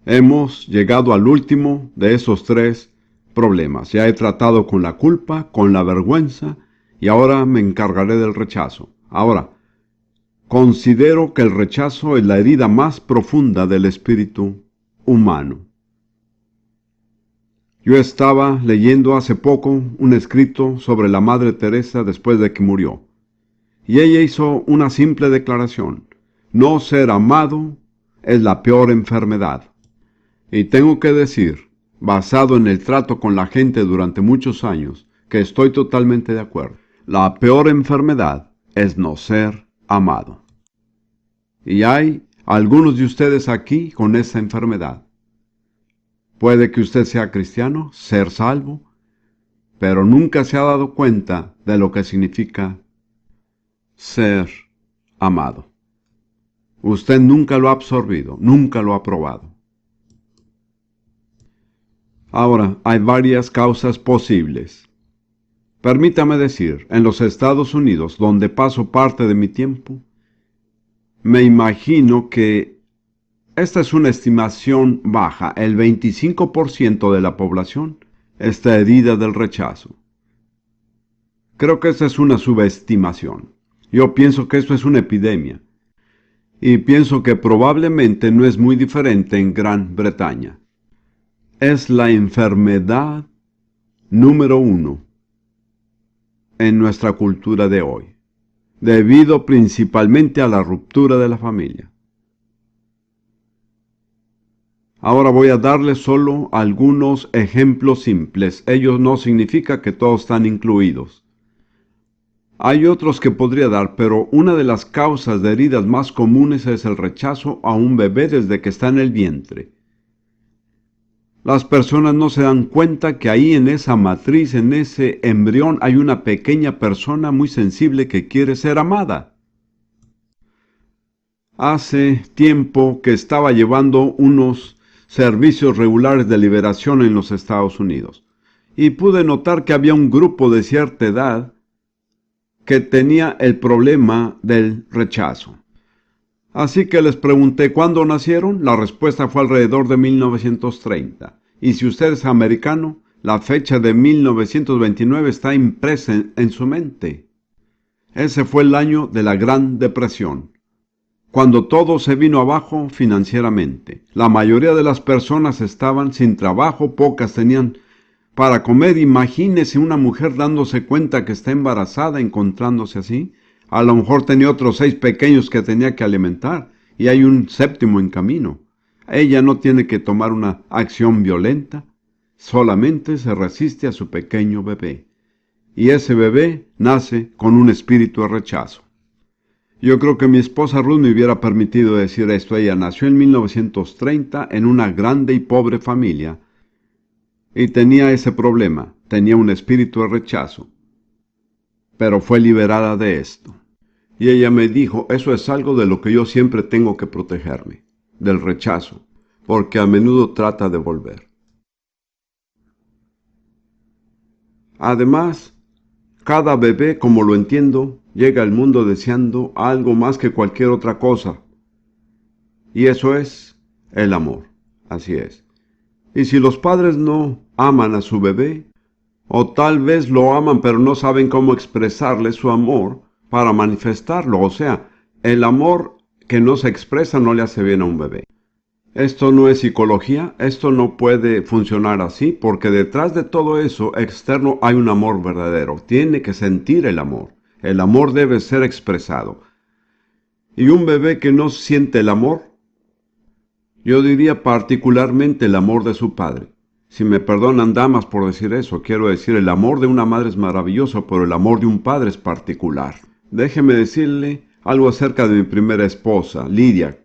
Hemos llegado al último de esos 3 problemas. Ya he tratado con la culpa, con la vergüenza, y ahora me encargaré del rechazo. Ahora, considero que el rechazo es la herida más profunda del espíritu humano. Yo estaba leyendo hace poco un escrito sobre la Madre Teresa después de que murió. Y ella hizo una simple declaración. No ser amado es la peor enfermedad. Y tengo que decir, basado en el trato con la gente durante muchos años, que estoy totalmente de acuerdo. La peor enfermedad es no ser amado. Y hay algunos de ustedes aquí con esa enfermedad. Puede que usted sea cristiano, ser salvo, pero nunca se ha dado cuenta de lo que significa ser amado. Usted nunca lo ha absorbido, nunca lo ha probado. Ahora, hay varias causas posibles. Permítame decir, en los Estados Unidos, donde paso parte de mi tiempo, me imagino que esta es una estimación baja. El 25% de la población está herida del rechazo. Creo que esta es una subestimación. Yo pienso que esto es una epidemia. Y pienso que probablemente no es muy diferente en Gran Bretaña. Es la enfermedad número 1 en nuestra cultura de hoy, debido principalmente a la ruptura de la familia. Ahora voy a darles solo algunos ejemplos simples. Ellos no significa que todos están incluidos. Hay otros que podría dar, pero una de las causas de heridas más comunes es el rechazo a un bebé desde que está en el vientre. Las personas no se dan cuenta que ahí en esa matriz, en ese embrión, hay una pequeña persona muy sensible que quiere ser amada. Hace tiempo que estaba llevando unos servicios regulares de liberación en los Estados Unidos y pude notar que había un grupo de cierta edad que tenía el problema del rechazo. Así que les pregunté cuándo nacieron. La respuesta fue alrededor de 1930. Y si usted es americano, la fecha de 1929 está impresa en su mente. Ese fue el año de la Gran Depresión, cuando todo se vino abajo financieramente. La mayoría de las personas estaban sin trabajo, pocas tenían para comer. Imagínese una mujer dándose cuenta que está embarazada, encontrándose así. A lo mejor tenía otros 6 pequeños que tenía que alimentar y hay un 7º en camino. Ella no tiene que tomar una acción violenta, solamente se resiste a su pequeño bebé. Y ese bebé nace con un espíritu de rechazo. Yo creo que mi esposa Ruth me hubiera permitido decir esto. Ella nació en 1930 en una grande y pobre familia y tenía ese problema, tenía un espíritu de rechazo, pero fue liberada de esto. Y ella me dijo, eso es algo de lo que yo siempre tengo que protegerme, del rechazo, porque a menudo trata de volver. Además, cada bebé, como lo entiendo, llega al mundo deseando algo más que cualquier otra cosa. Y eso es el amor. Así es. Y si los padres no aman a su bebé, o tal vez lo aman pero no saben cómo expresarle su amor para manifestarlo, o sea, el amor que no se expresa no le hace bien a un bebé. Esto no es psicología, esto no puede funcionar así, porque detrás de todo eso externo hay un amor verdadero. Tiene que sentir el amor. El amor debe ser expresado. Y un bebé que no siente el amor, yo diría particularmente el amor de su padre. Si me perdonan damas por decir eso, quiero decir el amor de una madre es maravilloso, pero el amor de un padre es particular. Déjeme decirle algo acerca de mi primera esposa, Lidia.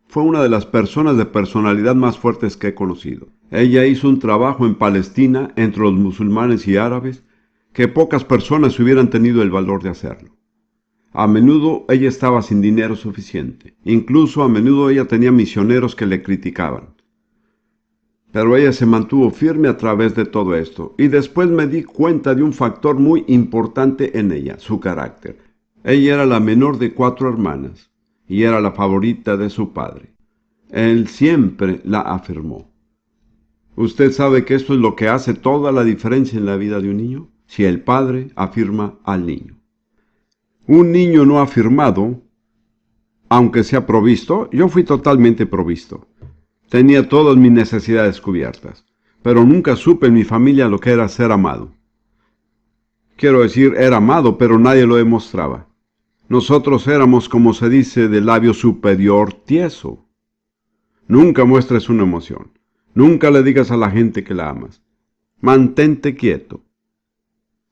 Fue una de las personas de personalidad más fuertes que he conocido. Ella hizo un trabajo en Palestina entre los musulmanes y árabes que pocas personas hubieran tenido el valor de hacerlo. A menudo ella estaba sin dinero suficiente. Incluso a menudo ella tenía misioneros que le criticaban. Pero ella se mantuvo firme a través de todo esto. Y después me di cuenta de un factor muy importante en ella, su carácter. Ella era la menor de 4 hermanas y era la favorita de su padre. Él siempre la afirmó. ¿Usted sabe que esto es lo que hace toda la diferencia en la vida de un niño? Si el padre afirma al niño. Un niño no afirmado, aunque sea provisto, yo fui totalmente provisto. Tenía todas mis necesidades cubiertas, pero nunca supe en mi familia lo que era ser amado. Quiero decir, era amado, pero nadie lo demostraba. Nosotros éramos, como se dice, del labio superior tieso. Nunca muestres una emoción. Nunca le digas a la gente que la amas. Mantente quieto,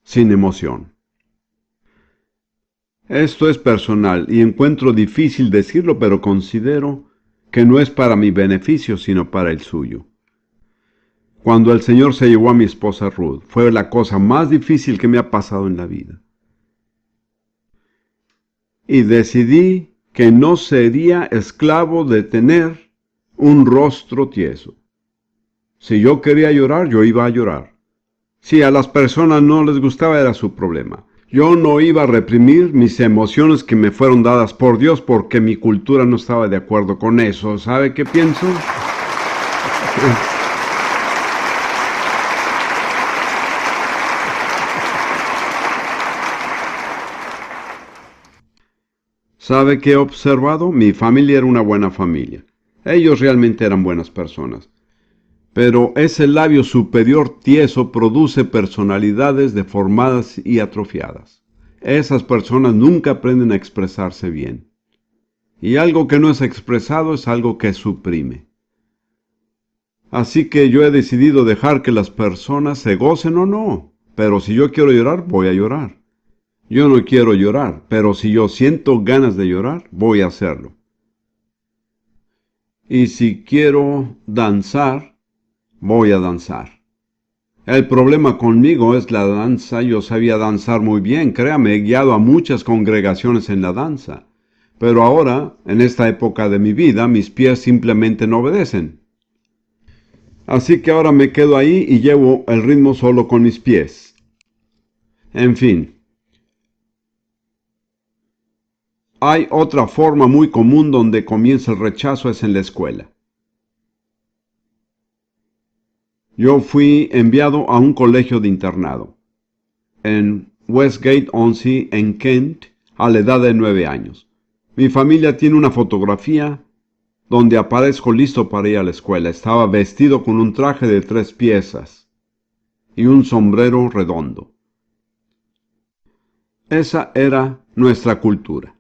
sin emoción. Esto es personal y encuentro difícil decirlo, pero considero que no es para mi beneficio, sino para el suyo. Cuando el Señor se llevó a mi esposa Ruth, fue la cosa más difícil que me ha pasado en la vida. Y decidí que no sería esclavo de tener un rostro tieso. Si yo quería llorar, yo iba a llorar. Si a las personas no les gustaba, era su problema. Yo no iba a reprimir mis emociones que me fueron dadas por Dios porque mi cultura no estaba de acuerdo con eso. ¿Sabe qué pienso? ¿Sabe qué he observado? Mi familia era una buena familia. Ellos realmente eran buenas personas. Pero ese labio superior tieso produce personalidades deformadas y atrofiadas. Esas personas nunca aprenden a expresarse bien. Y algo que no es expresado es algo que suprime. Así que yo he decidido dejar que las personas se gocen o no. Pero si yo quiero llorar, voy a llorar. Yo no quiero llorar, pero si yo siento ganas de llorar, voy a hacerlo. Y si quiero danzar, voy a danzar. El problema conmigo es la danza. Yo sabía danzar muy bien, créame, he guiado a muchas congregaciones en la danza. Pero ahora, en esta época de mi vida, mis pies simplemente no obedecen. Así que ahora me quedo ahí y llevo el ritmo solo con mis pies. En fin, hay otra forma muy común donde comienza el rechazo, es en la escuela. Yo fui enviado a un colegio de internado en Westgate-on-Sea, en Kent, a la edad de 9 años. Mi familia tiene una fotografía donde aparezco listo para ir a la escuela. Estaba vestido con un traje de 3 piezas y un sombrero redondo. Esa era nuestra cultura.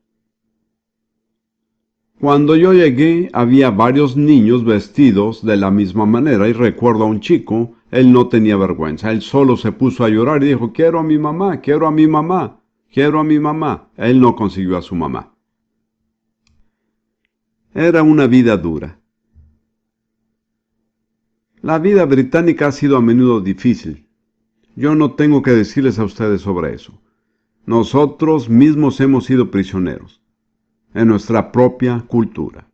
Cuando yo llegué había varios niños vestidos de la misma manera y recuerdo a un chico, él no tenía vergüenza, él solo se puso a llorar y dijo, quiero a mi mamá, quiero a mi mamá, quiero a mi mamá. Él no consiguió a su mamá. Era una vida dura. La vida británica ha sido a menudo difícil. Yo no tengo que decirles a ustedes sobre eso. Nosotros mismos hemos sido prisioneros en nuestra propia cultura.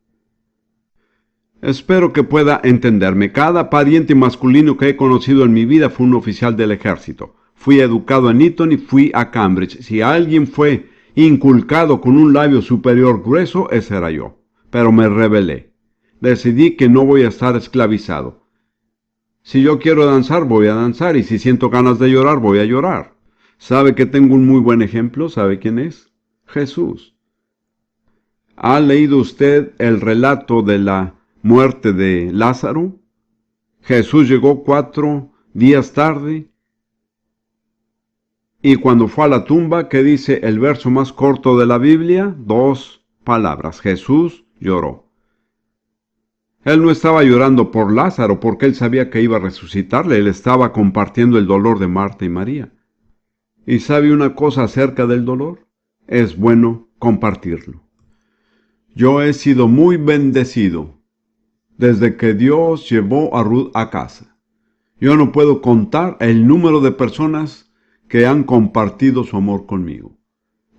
Espero que pueda entenderme. Cada pariente masculino que he conocido en mi vida fue un oficial del ejército. Fui educado en Eton y fui a Cambridge. Si alguien fue inculcado con un labio superior grueso, ese era yo. Pero me rebelé. Decidí que no voy a estar esclavizado. Si yo quiero danzar, voy a danzar, y si siento ganas de llorar, voy a llorar. ¿Sabe que tengo un muy buen ejemplo? ¿Sabe quién es? Jesús. ¿Ha leído usted el relato de la muerte de Lázaro? Jesús llegó 4 días tarde y cuando fue a la tumba, ¿qué dice el verso más corto de la Biblia? 2 palabras. Jesús lloró. Él no estaba llorando por Lázaro porque él sabía que iba a resucitarle. Él estaba compartiendo el dolor de Marta y María. ¿Y sabe una cosa acerca del dolor? Es bueno compartirlo. Yo he sido muy bendecido desde que Dios llevó a Ruth a casa. Yo no puedo contar el número de personas que han compartido su amor conmigo.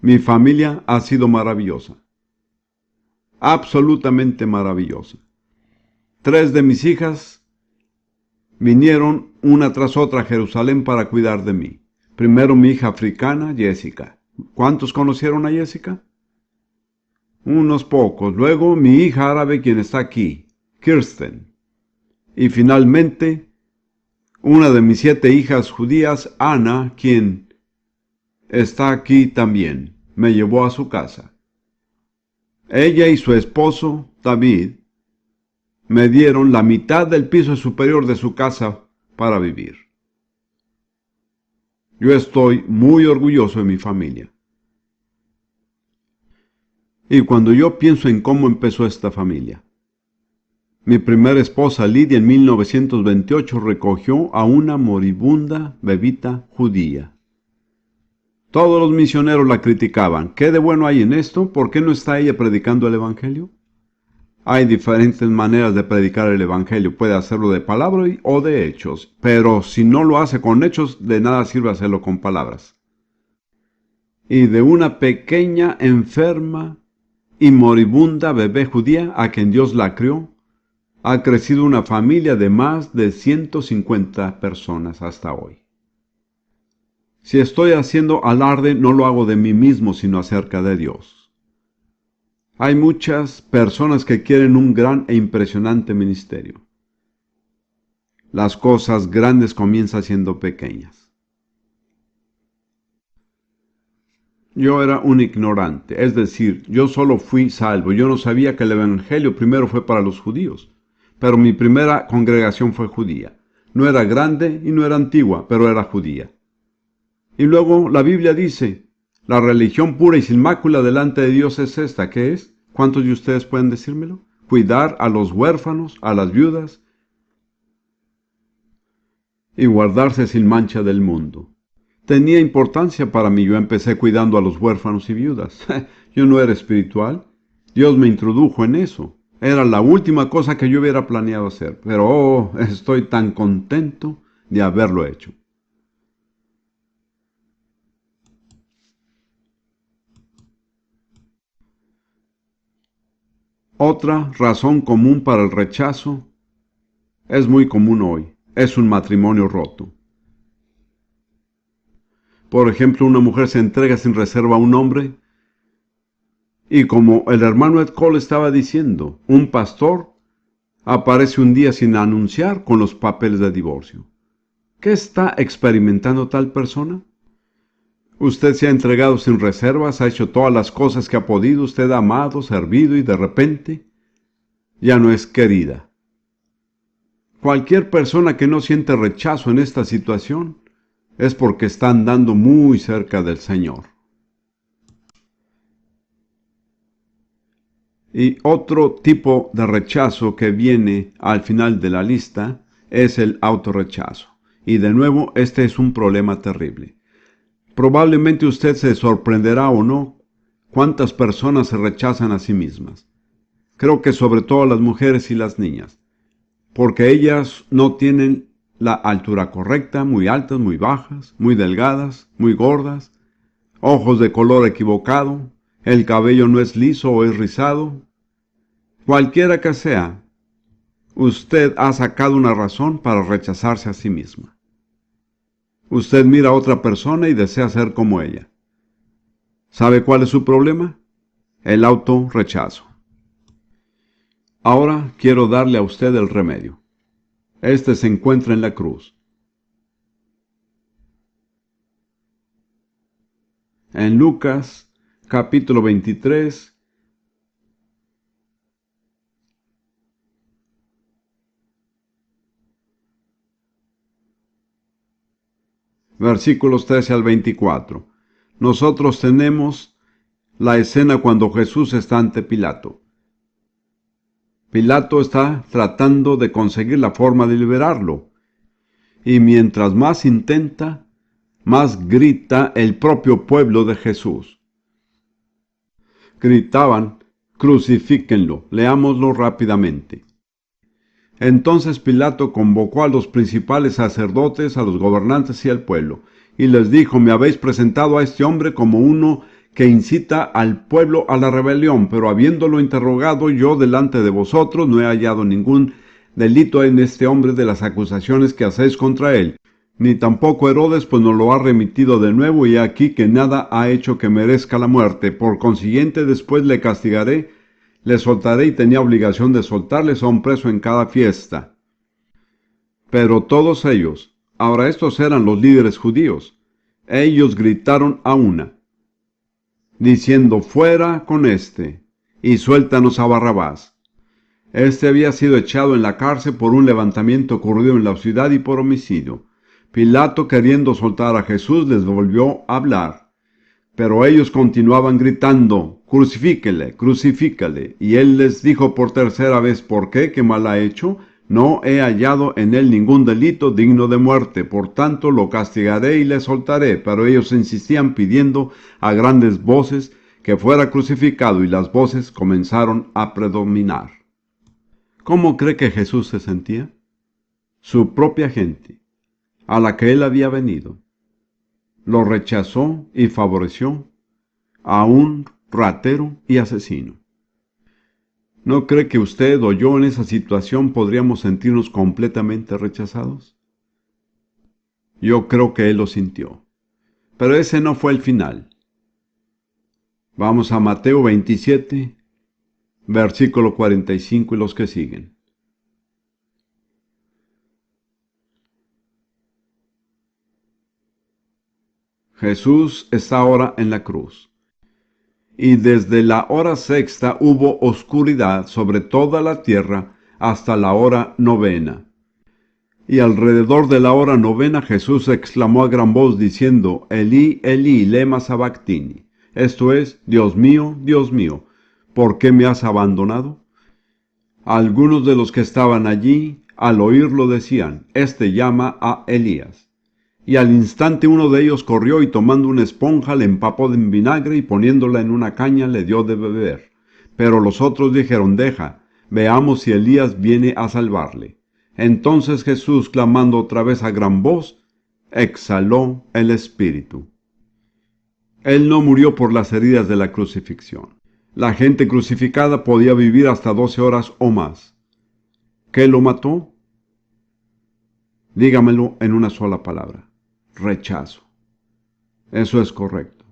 Mi familia ha sido maravillosa, absolutamente maravillosa. 3 de mis hijas vinieron una tras otra a Jerusalén para cuidar de mí. Primero mi hija africana, Jessica. ¿Cuántos conocieron a Jessica? Unos pocos. Luego mi hija árabe, quien está aquí, Kirsten. Y finalmente, una de mis 7 hijas judías, Ana, quien está aquí también, me llevó a su casa. Ella y su esposo, David, me dieron la mitad del piso superior de su casa para vivir. Yo estoy muy orgulloso de mi familia. Y cuando yo pienso en cómo empezó esta familia, mi primera esposa Lidia en 1928 recogió a una moribunda bebita judía. Todos los misioneros la criticaban. ¿Qué de bueno hay en esto? ¿Por qué no está ella predicando el Evangelio? Hay diferentes maneras de predicar el Evangelio. Puede hacerlo de palabra o de hechos. Pero si no lo hace con hechos, de nada sirve hacerlo con palabras. Y de una pequeña, enferma y moribunda bebé judía a quien Dios la crió, ha crecido una familia de más de 150 personas hasta hoy. Si estoy haciendo alarde, no lo hago de mí mismo, sino acerca de Dios. Hay muchas personas que quieren un gran e impresionante ministerio. Las cosas grandes comienzan siendo pequeñas. Yo era un ignorante, es decir, yo solo fui salvo. Yo no sabía que el Evangelio primero fue para los judíos. Pero mi primera congregación fue judía. No era grande y no era antigua, pero era judía. Y luego la Biblia dice, la religión pura y sin mácula delante de Dios es esta. ¿Qué es? ¿Cuántos de ustedes pueden decírmelo? Cuidar a los huérfanos, a las viudas y guardarse sin mancha del mundo. Tenía importancia para mí. Yo empecé cuidando a los huérfanos y viudas. Yo no era espiritual. Dios me introdujo en eso. Era la última cosa que yo hubiera planeado hacer. Pero estoy tan contento de haberlo hecho. Otra razón común para el rechazo es muy común hoy. Es un matrimonio roto. Por ejemplo, una mujer se entrega sin reserva a un hombre y, como el hermano Ed Cole estaba diciendo, un pastor aparece un día sin anunciar con los papeles de divorcio. ¿Qué está experimentando tal persona? Usted se ha entregado sin reservas, ha hecho todas las cosas que ha podido, usted ha amado, servido y de repente ya no es querida. Cualquier persona que no siente rechazo en esta situación es porque está andando muy cerca del Señor. Y otro tipo de rechazo que viene al final de la lista es el autorrechazo. Y de nuevo, este es un problema terrible. Probablemente usted se sorprenderá o no cuántas personas se rechazan a sí mismas. Creo que sobre todo las mujeres y las niñas, porque ellas no tienen la altura correcta, muy altas, muy bajas, muy delgadas, muy gordas, ojos de color equivocado, el cabello no es liso o es rizado. Cualquiera que sea, usted ha sacado una razón para rechazarse a sí misma. Usted mira a otra persona y desea ser como ella. ¿Sabe cuál es su problema? El autorrechazo. Ahora quiero darle a usted el remedio. Este se encuentra en la cruz. En Lucas, capítulo 23, versículos 13 al 24. Nosotros tenemos la escena cuando Jesús está ante Pilato. Pilato está tratando de conseguir la forma de liberarlo. Y mientras más intenta, más grita el propio pueblo de Jesús. Gritaban, crucifíquenlo. Leámoslo rápidamente. Entonces Pilato convocó a los principales sacerdotes, a los gobernantes y al pueblo, y les dijo: me habéis presentado a este hombre como uno que incita al pueblo a la rebelión, pero habiéndolo interrogado yo delante de vosotros, no he hallado ningún delito en este hombre de las acusaciones que hacéis contra él, ni tampoco Herodes, pues nos lo ha remitido de nuevo, y aquí que nada ha hecho que merezca la muerte. Por consiguiente, después le castigaré, le soltaré, y tenía obligación de soltarles a un preso en cada fiesta. Pero todos ellos, ahora estos eran los líderes judíos, ellos gritaron a una, diciendo: fuera con éste, y suéltanos a Barrabás. Este había sido echado en la cárcel por un levantamiento ocurrido en la ciudad y por homicidio. Pilato, queriendo soltar a Jesús, les volvió a hablar. Pero ellos continuaban gritando: crucifíquele, crucifícale. Y él les dijo por tercera vez: ¿por qué? ¿Qué mal ha hecho? No he hallado en él ningún delito digno de muerte, por tanto lo castigaré y le soltaré. Pero ellos insistían pidiendo a grandes voces que fuera crucificado, y las voces comenzaron a predominar. ¿Cómo cree que Jesús se sentía? Su propia gente, a la que él había venido, lo rechazó y favoreció a un ratero y asesino. ¿No cree que usted o yo en esa situación podríamos sentirnos completamente rechazados? Yo creo que él lo sintió. Pero ese no fue el final. Vamos a Mateo 27, versículo 45 y los que siguen. Jesús está ahora en la cruz. Y desde la hora sexta hubo oscuridad sobre toda la tierra hasta la hora novena. Y alrededor de la hora novena Jesús exclamó a gran voz diciendo: Elí, Elí, lema sabactini. Esto es: Dios mío, ¿por qué me has abandonado? Algunos de los que estaban allí, al oírlo, decían: Este llama a Elías. Y al instante uno de ellos corrió y tomando una esponja le empapó en vinagre y poniéndola en una caña le dio de beber. Pero los otros dijeron: Deja, veamos si Elías viene a salvarle. Entonces Jesús, clamando otra vez a gran voz, exhaló el espíritu. Él no murió por las heridas de la crucifixión. La gente crucificada podía vivir hasta 12 horas o más. ¿Qué lo mató? Dígamelo en una sola palabra: rechazo. Eso es correcto.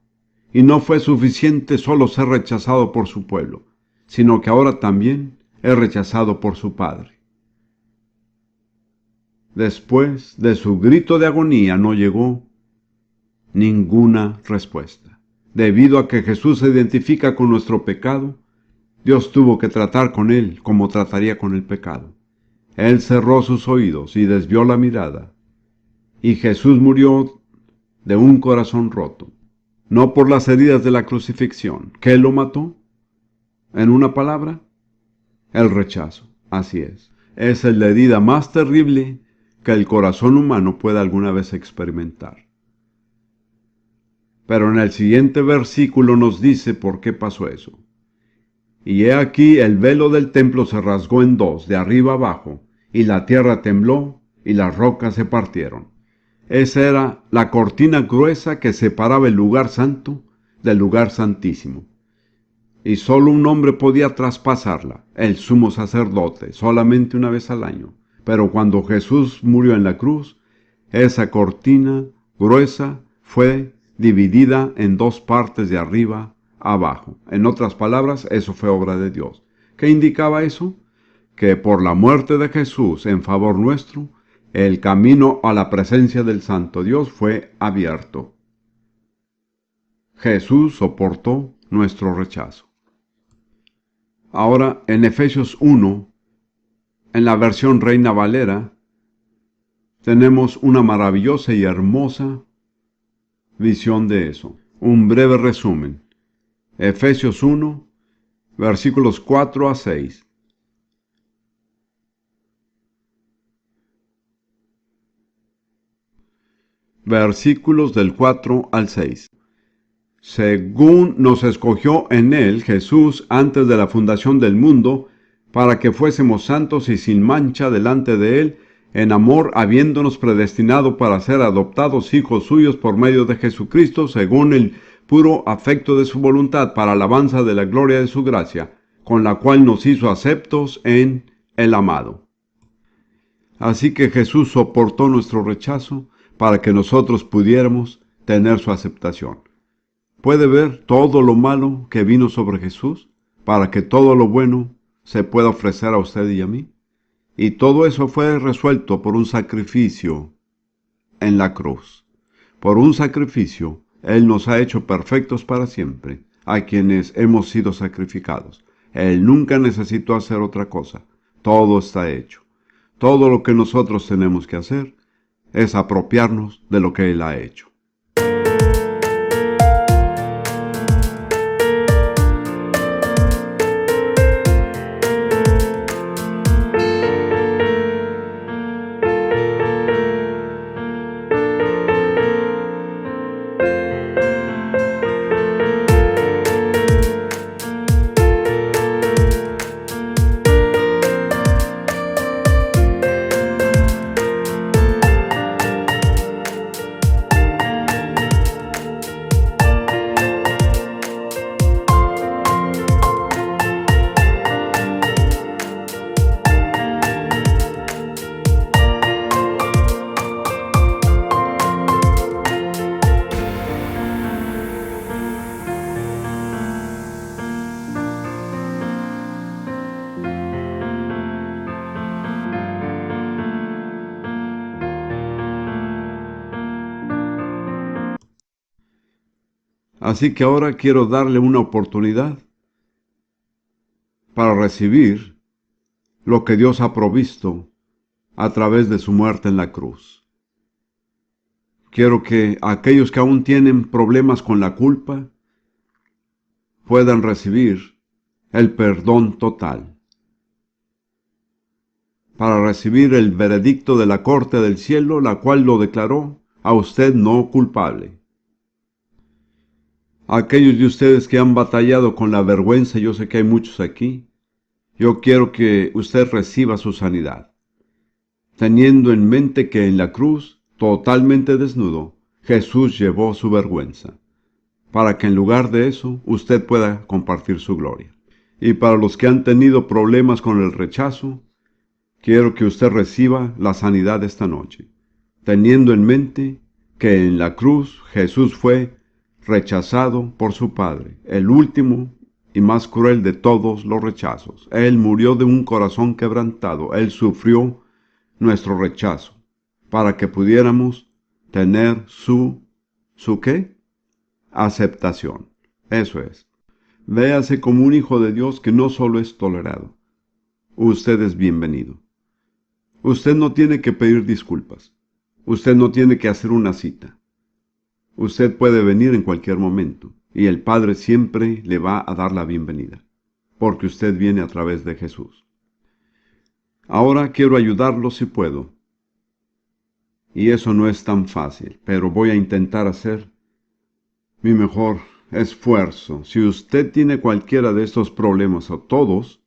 Y no fue suficiente solo ser rechazado por su pueblo, sino que ahora también es rechazado por su Padre. Después de su grito de agonía no llegó ninguna respuesta. Debido a que Jesús se identifica con nuestro pecado, Dios tuvo que tratar con él como trataría con el pecado. Él cerró sus oídos y desvió la mirada. Y Jesús murió de un corazón roto, no por las heridas de la crucifixión. ¿Qué lo mató? En una palabra, el rechazo. Así es. Es la herida más terrible que el corazón humano pueda alguna vez experimentar. Pero en el siguiente versículo nos dice por qué pasó eso. Y he aquí el velo del templo se rasgó en dos, de arriba abajo, y la tierra tembló, y las rocas se partieron. Esa era la cortina gruesa que separaba el lugar santo del lugar santísimo. Y solo un hombre podía traspasarla, el sumo sacerdote, solamente una vez al año. Pero cuando Jesús murió en la cruz, esa cortina gruesa fue dividida en dos partes, de arriba a abajo. En otras palabras, eso fue obra de Dios. ¿Qué indicaba eso? Que por la muerte de Jesús en favor nuestro, el camino a la presencia del Santo Dios fue abierto. Jesús soportó nuestro rechazo. Ahora, en Efesios 1, en la versión Reina Valera, tenemos una maravillosa y hermosa visión de eso. Un breve resumen. Efesios 1, versículos 4 a 6. Versículos del 4 al 6. Según nos escogió en él, Jesús, antes de la fundación del mundo, para que fuésemos santos y sin mancha delante de él, en amor, habiéndonos predestinado para ser adoptados hijos suyos por medio de Jesucristo, según el puro afecto de su voluntad, para alabanza de la gloria de su gracia, con la cual nos hizo aceptos en el amado. Así que Jesús soportó nuestro rechazo para que nosotros pudiéramos tener su aceptación. ¿Puede ver todo lo malo que vino sobre Jesús para que todo lo bueno se pueda ofrecer a usted y a mí? Y todo eso fue resuelto por un sacrificio en la cruz. Por un sacrificio, Él nos ha hecho perfectos para siempre, a quienes hemos sido sacrificados. Él nunca necesitó hacer otra cosa. Todo está hecho. Todo lo que nosotros tenemos que hacer es apropiarnos de lo que Él ha hecho. Así que ahora quiero darle una oportunidad para recibir lo que Dios ha provisto a través de su muerte en la cruz. Quiero que aquellos que aún tienen problemas con la culpa puedan recibir el perdón total, para recibir el veredicto de la corte del cielo, la cual lo declaró a usted no culpable. Aquellos de ustedes que han batallado con la vergüenza, yo sé que hay muchos aquí, yo quiero que usted reciba su sanidad, teniendo en mente que en la cruz, totalmente desnudo, Jesús llevó su vergüenza. para que en lugar de eso usted pueda compartir su gloria. Y para los que han tenido problemas con el rechazo, quiero que usted reciba la sanidad esta noche, teniendo en mente que en la cruz Jesús fue rechazado por su Padre, el último y más cruel de todos los rechazos. Él murió de un corazón quebrantado. Él sufrió nuestro rechazo para que pudiéramos tener ¿su qué? Aceptación. Eso es. Véase como un hijo de Dios que no solo es tolerado. Usted es bienvenido. Usted no tiene que pedir disculpas. Usted no tiene que hacer una cita. Usted puede venir en cualquier momento y el Padre siempre le va a dar la bienvenida, porque usted viene a través de Jesús. Ahora quiero ayudarlo si puedo. Y eso no es tan fácil, pero voy a intentar hacer mi mejor esfuerzo. Si usted tiene cualquiera de estos problemas o todos,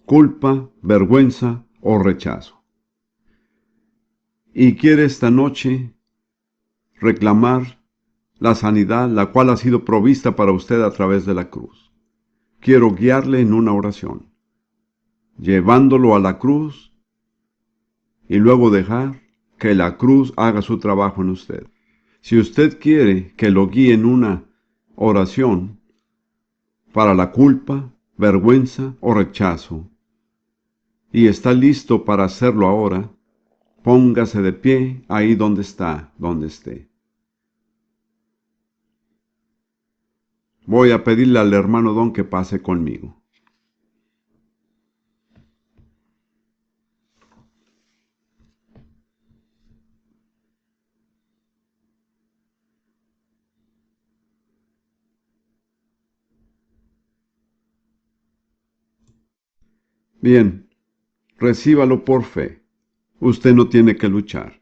culpa, vergüenza o rechazo, y quiere esta noche reclamar la sanidad, la cual ha sido provista para usted a través de la cruz, quiero guiarle en una oración, llevándolo a la cruz y luego dejar que la cruz haga su trabajo en usted. Si usted quiere que lo guíe en una oración para la culpa, vergüenza o rechazo, y está listo para hacerlo ahora, póngase de pie ahí donde está, donde esté. Voy a pedirle al hermano Don que pase conmigo. Bien, recíbalo por fe. Usted no tiene que luchar.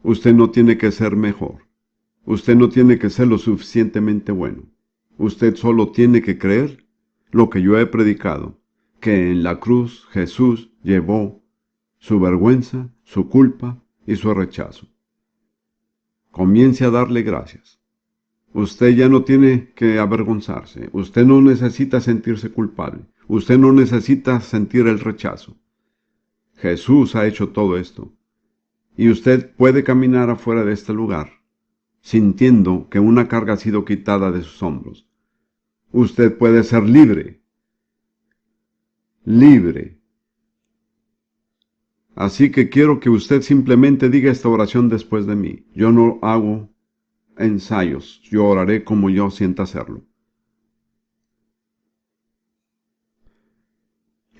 Usted no tiene que ser mejor. Usted no tiene que ser lo suficientemente bueno. Usted solo tiene que creer lo que yo he predicado, que en la cruz Jesús llevó su vergüenza, su culpa y su rechazo. Comience a darle gracias. Usted ya no tiene que avergonzarse. Usted no necesita sentirse culpable. Usted no necesita sentir el rechazo. Jesús ha hecho todo esto. Y usted puede caminar afuera de este lugar, sintiendo que una carga ha sido quitada de sus hombros. Usted puede ser libre. Libre. Así que quiero que usted simplemente diga esta oración después de mí. Yo no hago ensayos. Yo oraré como yo sienta hacerlo.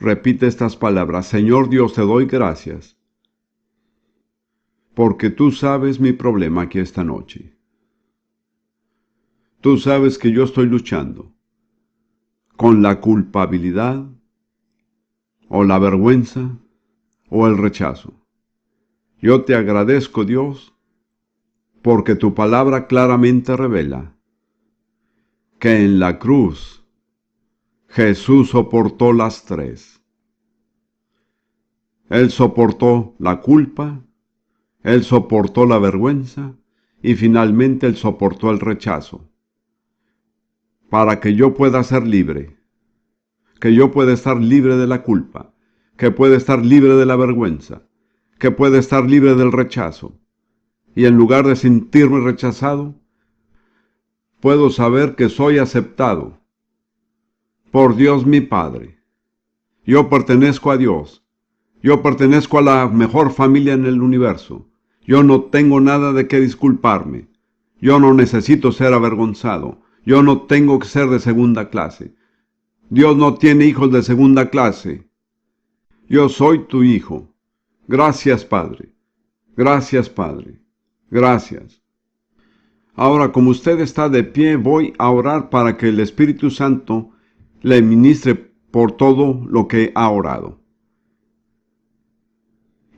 Repite estas palabras. Señor Dios, te doy gracias, porque tú sabes mi problema aquí esta noche. Tú sabes que yo estoy luchando con la culpabilidad, o la vergüenza, o el rechazo. Yo te agradezco, Dios, porque tu palabra claramente revela que en la cruz Jesús soportó las tres. Él soportó la culpa, Él soportó la vergüenza y finalmente Él soportó el rechazo, para que yo pueda ser libre, que yo pueda estar libre de la culpa, que pueda estar libre de la vergüenza, que pueda estar libre del rechazo. Y en lugar de sentirme rechazado, puedo saber que soy aceptado por Dios mi Padre. Yo pertenezco a Dios. Yo pertenezco a la mejor familia en el universo. Yo no tengo nada de qué disculparme. Yo no necesito ser avergonzado. Yo no tengo que ser de segunda clase. Dios no tiene hijos de segunda clase. Yo soy tu hijo. Gracias, Padre. Gracias, Padre. Gracias. Ahora, como usted está de pie, voy a orar para que el Espíritu Santo le ministre por todo lo que ha orado.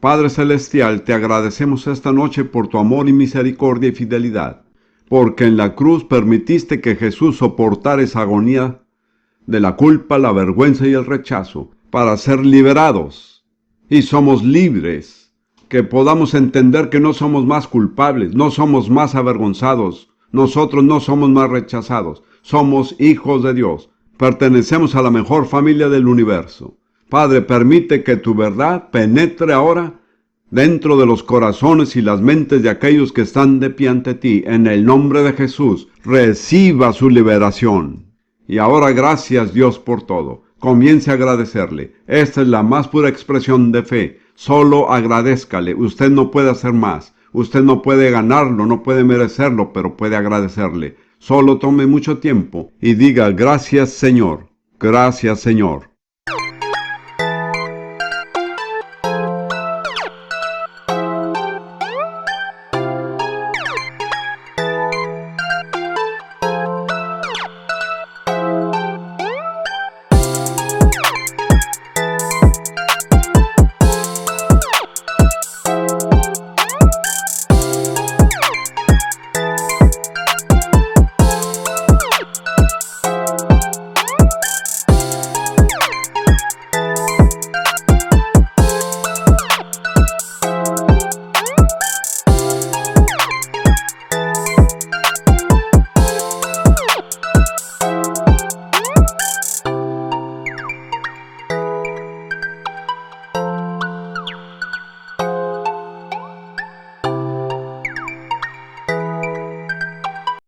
Padre Celestial, te agradecemos esta noche por tu amor y misericordia y fidelidad, porque en la cruz permitiste que Jesús soportara esa agonía de la culpa, la vergüenza y el rechazo, para ser liberados. Y somos libres, que podamos entender que no somos más culpables, no somos más avergonzados, Nosotros no somos más rechazados. Somos hijos de Dios. Pertenecemos a la mejor familia del universo. Padre, permite que tu verdad penetre ahora dentro de los corazones y las mentes de aquellos que están de pie ante ti. En el nombre de Jesús, reciba su liberación. Y ahora gracias Dios por todo. Comience a agradecerle. Esta es la más pura expresión de fe. Solo agradézcale. Usted no puede hacer más. Usted no puede ganarlo, no puede merecerlo, pero puede agradecerle. Solo tome mucho tiempo y diga gracias Señor. Gracias Señor.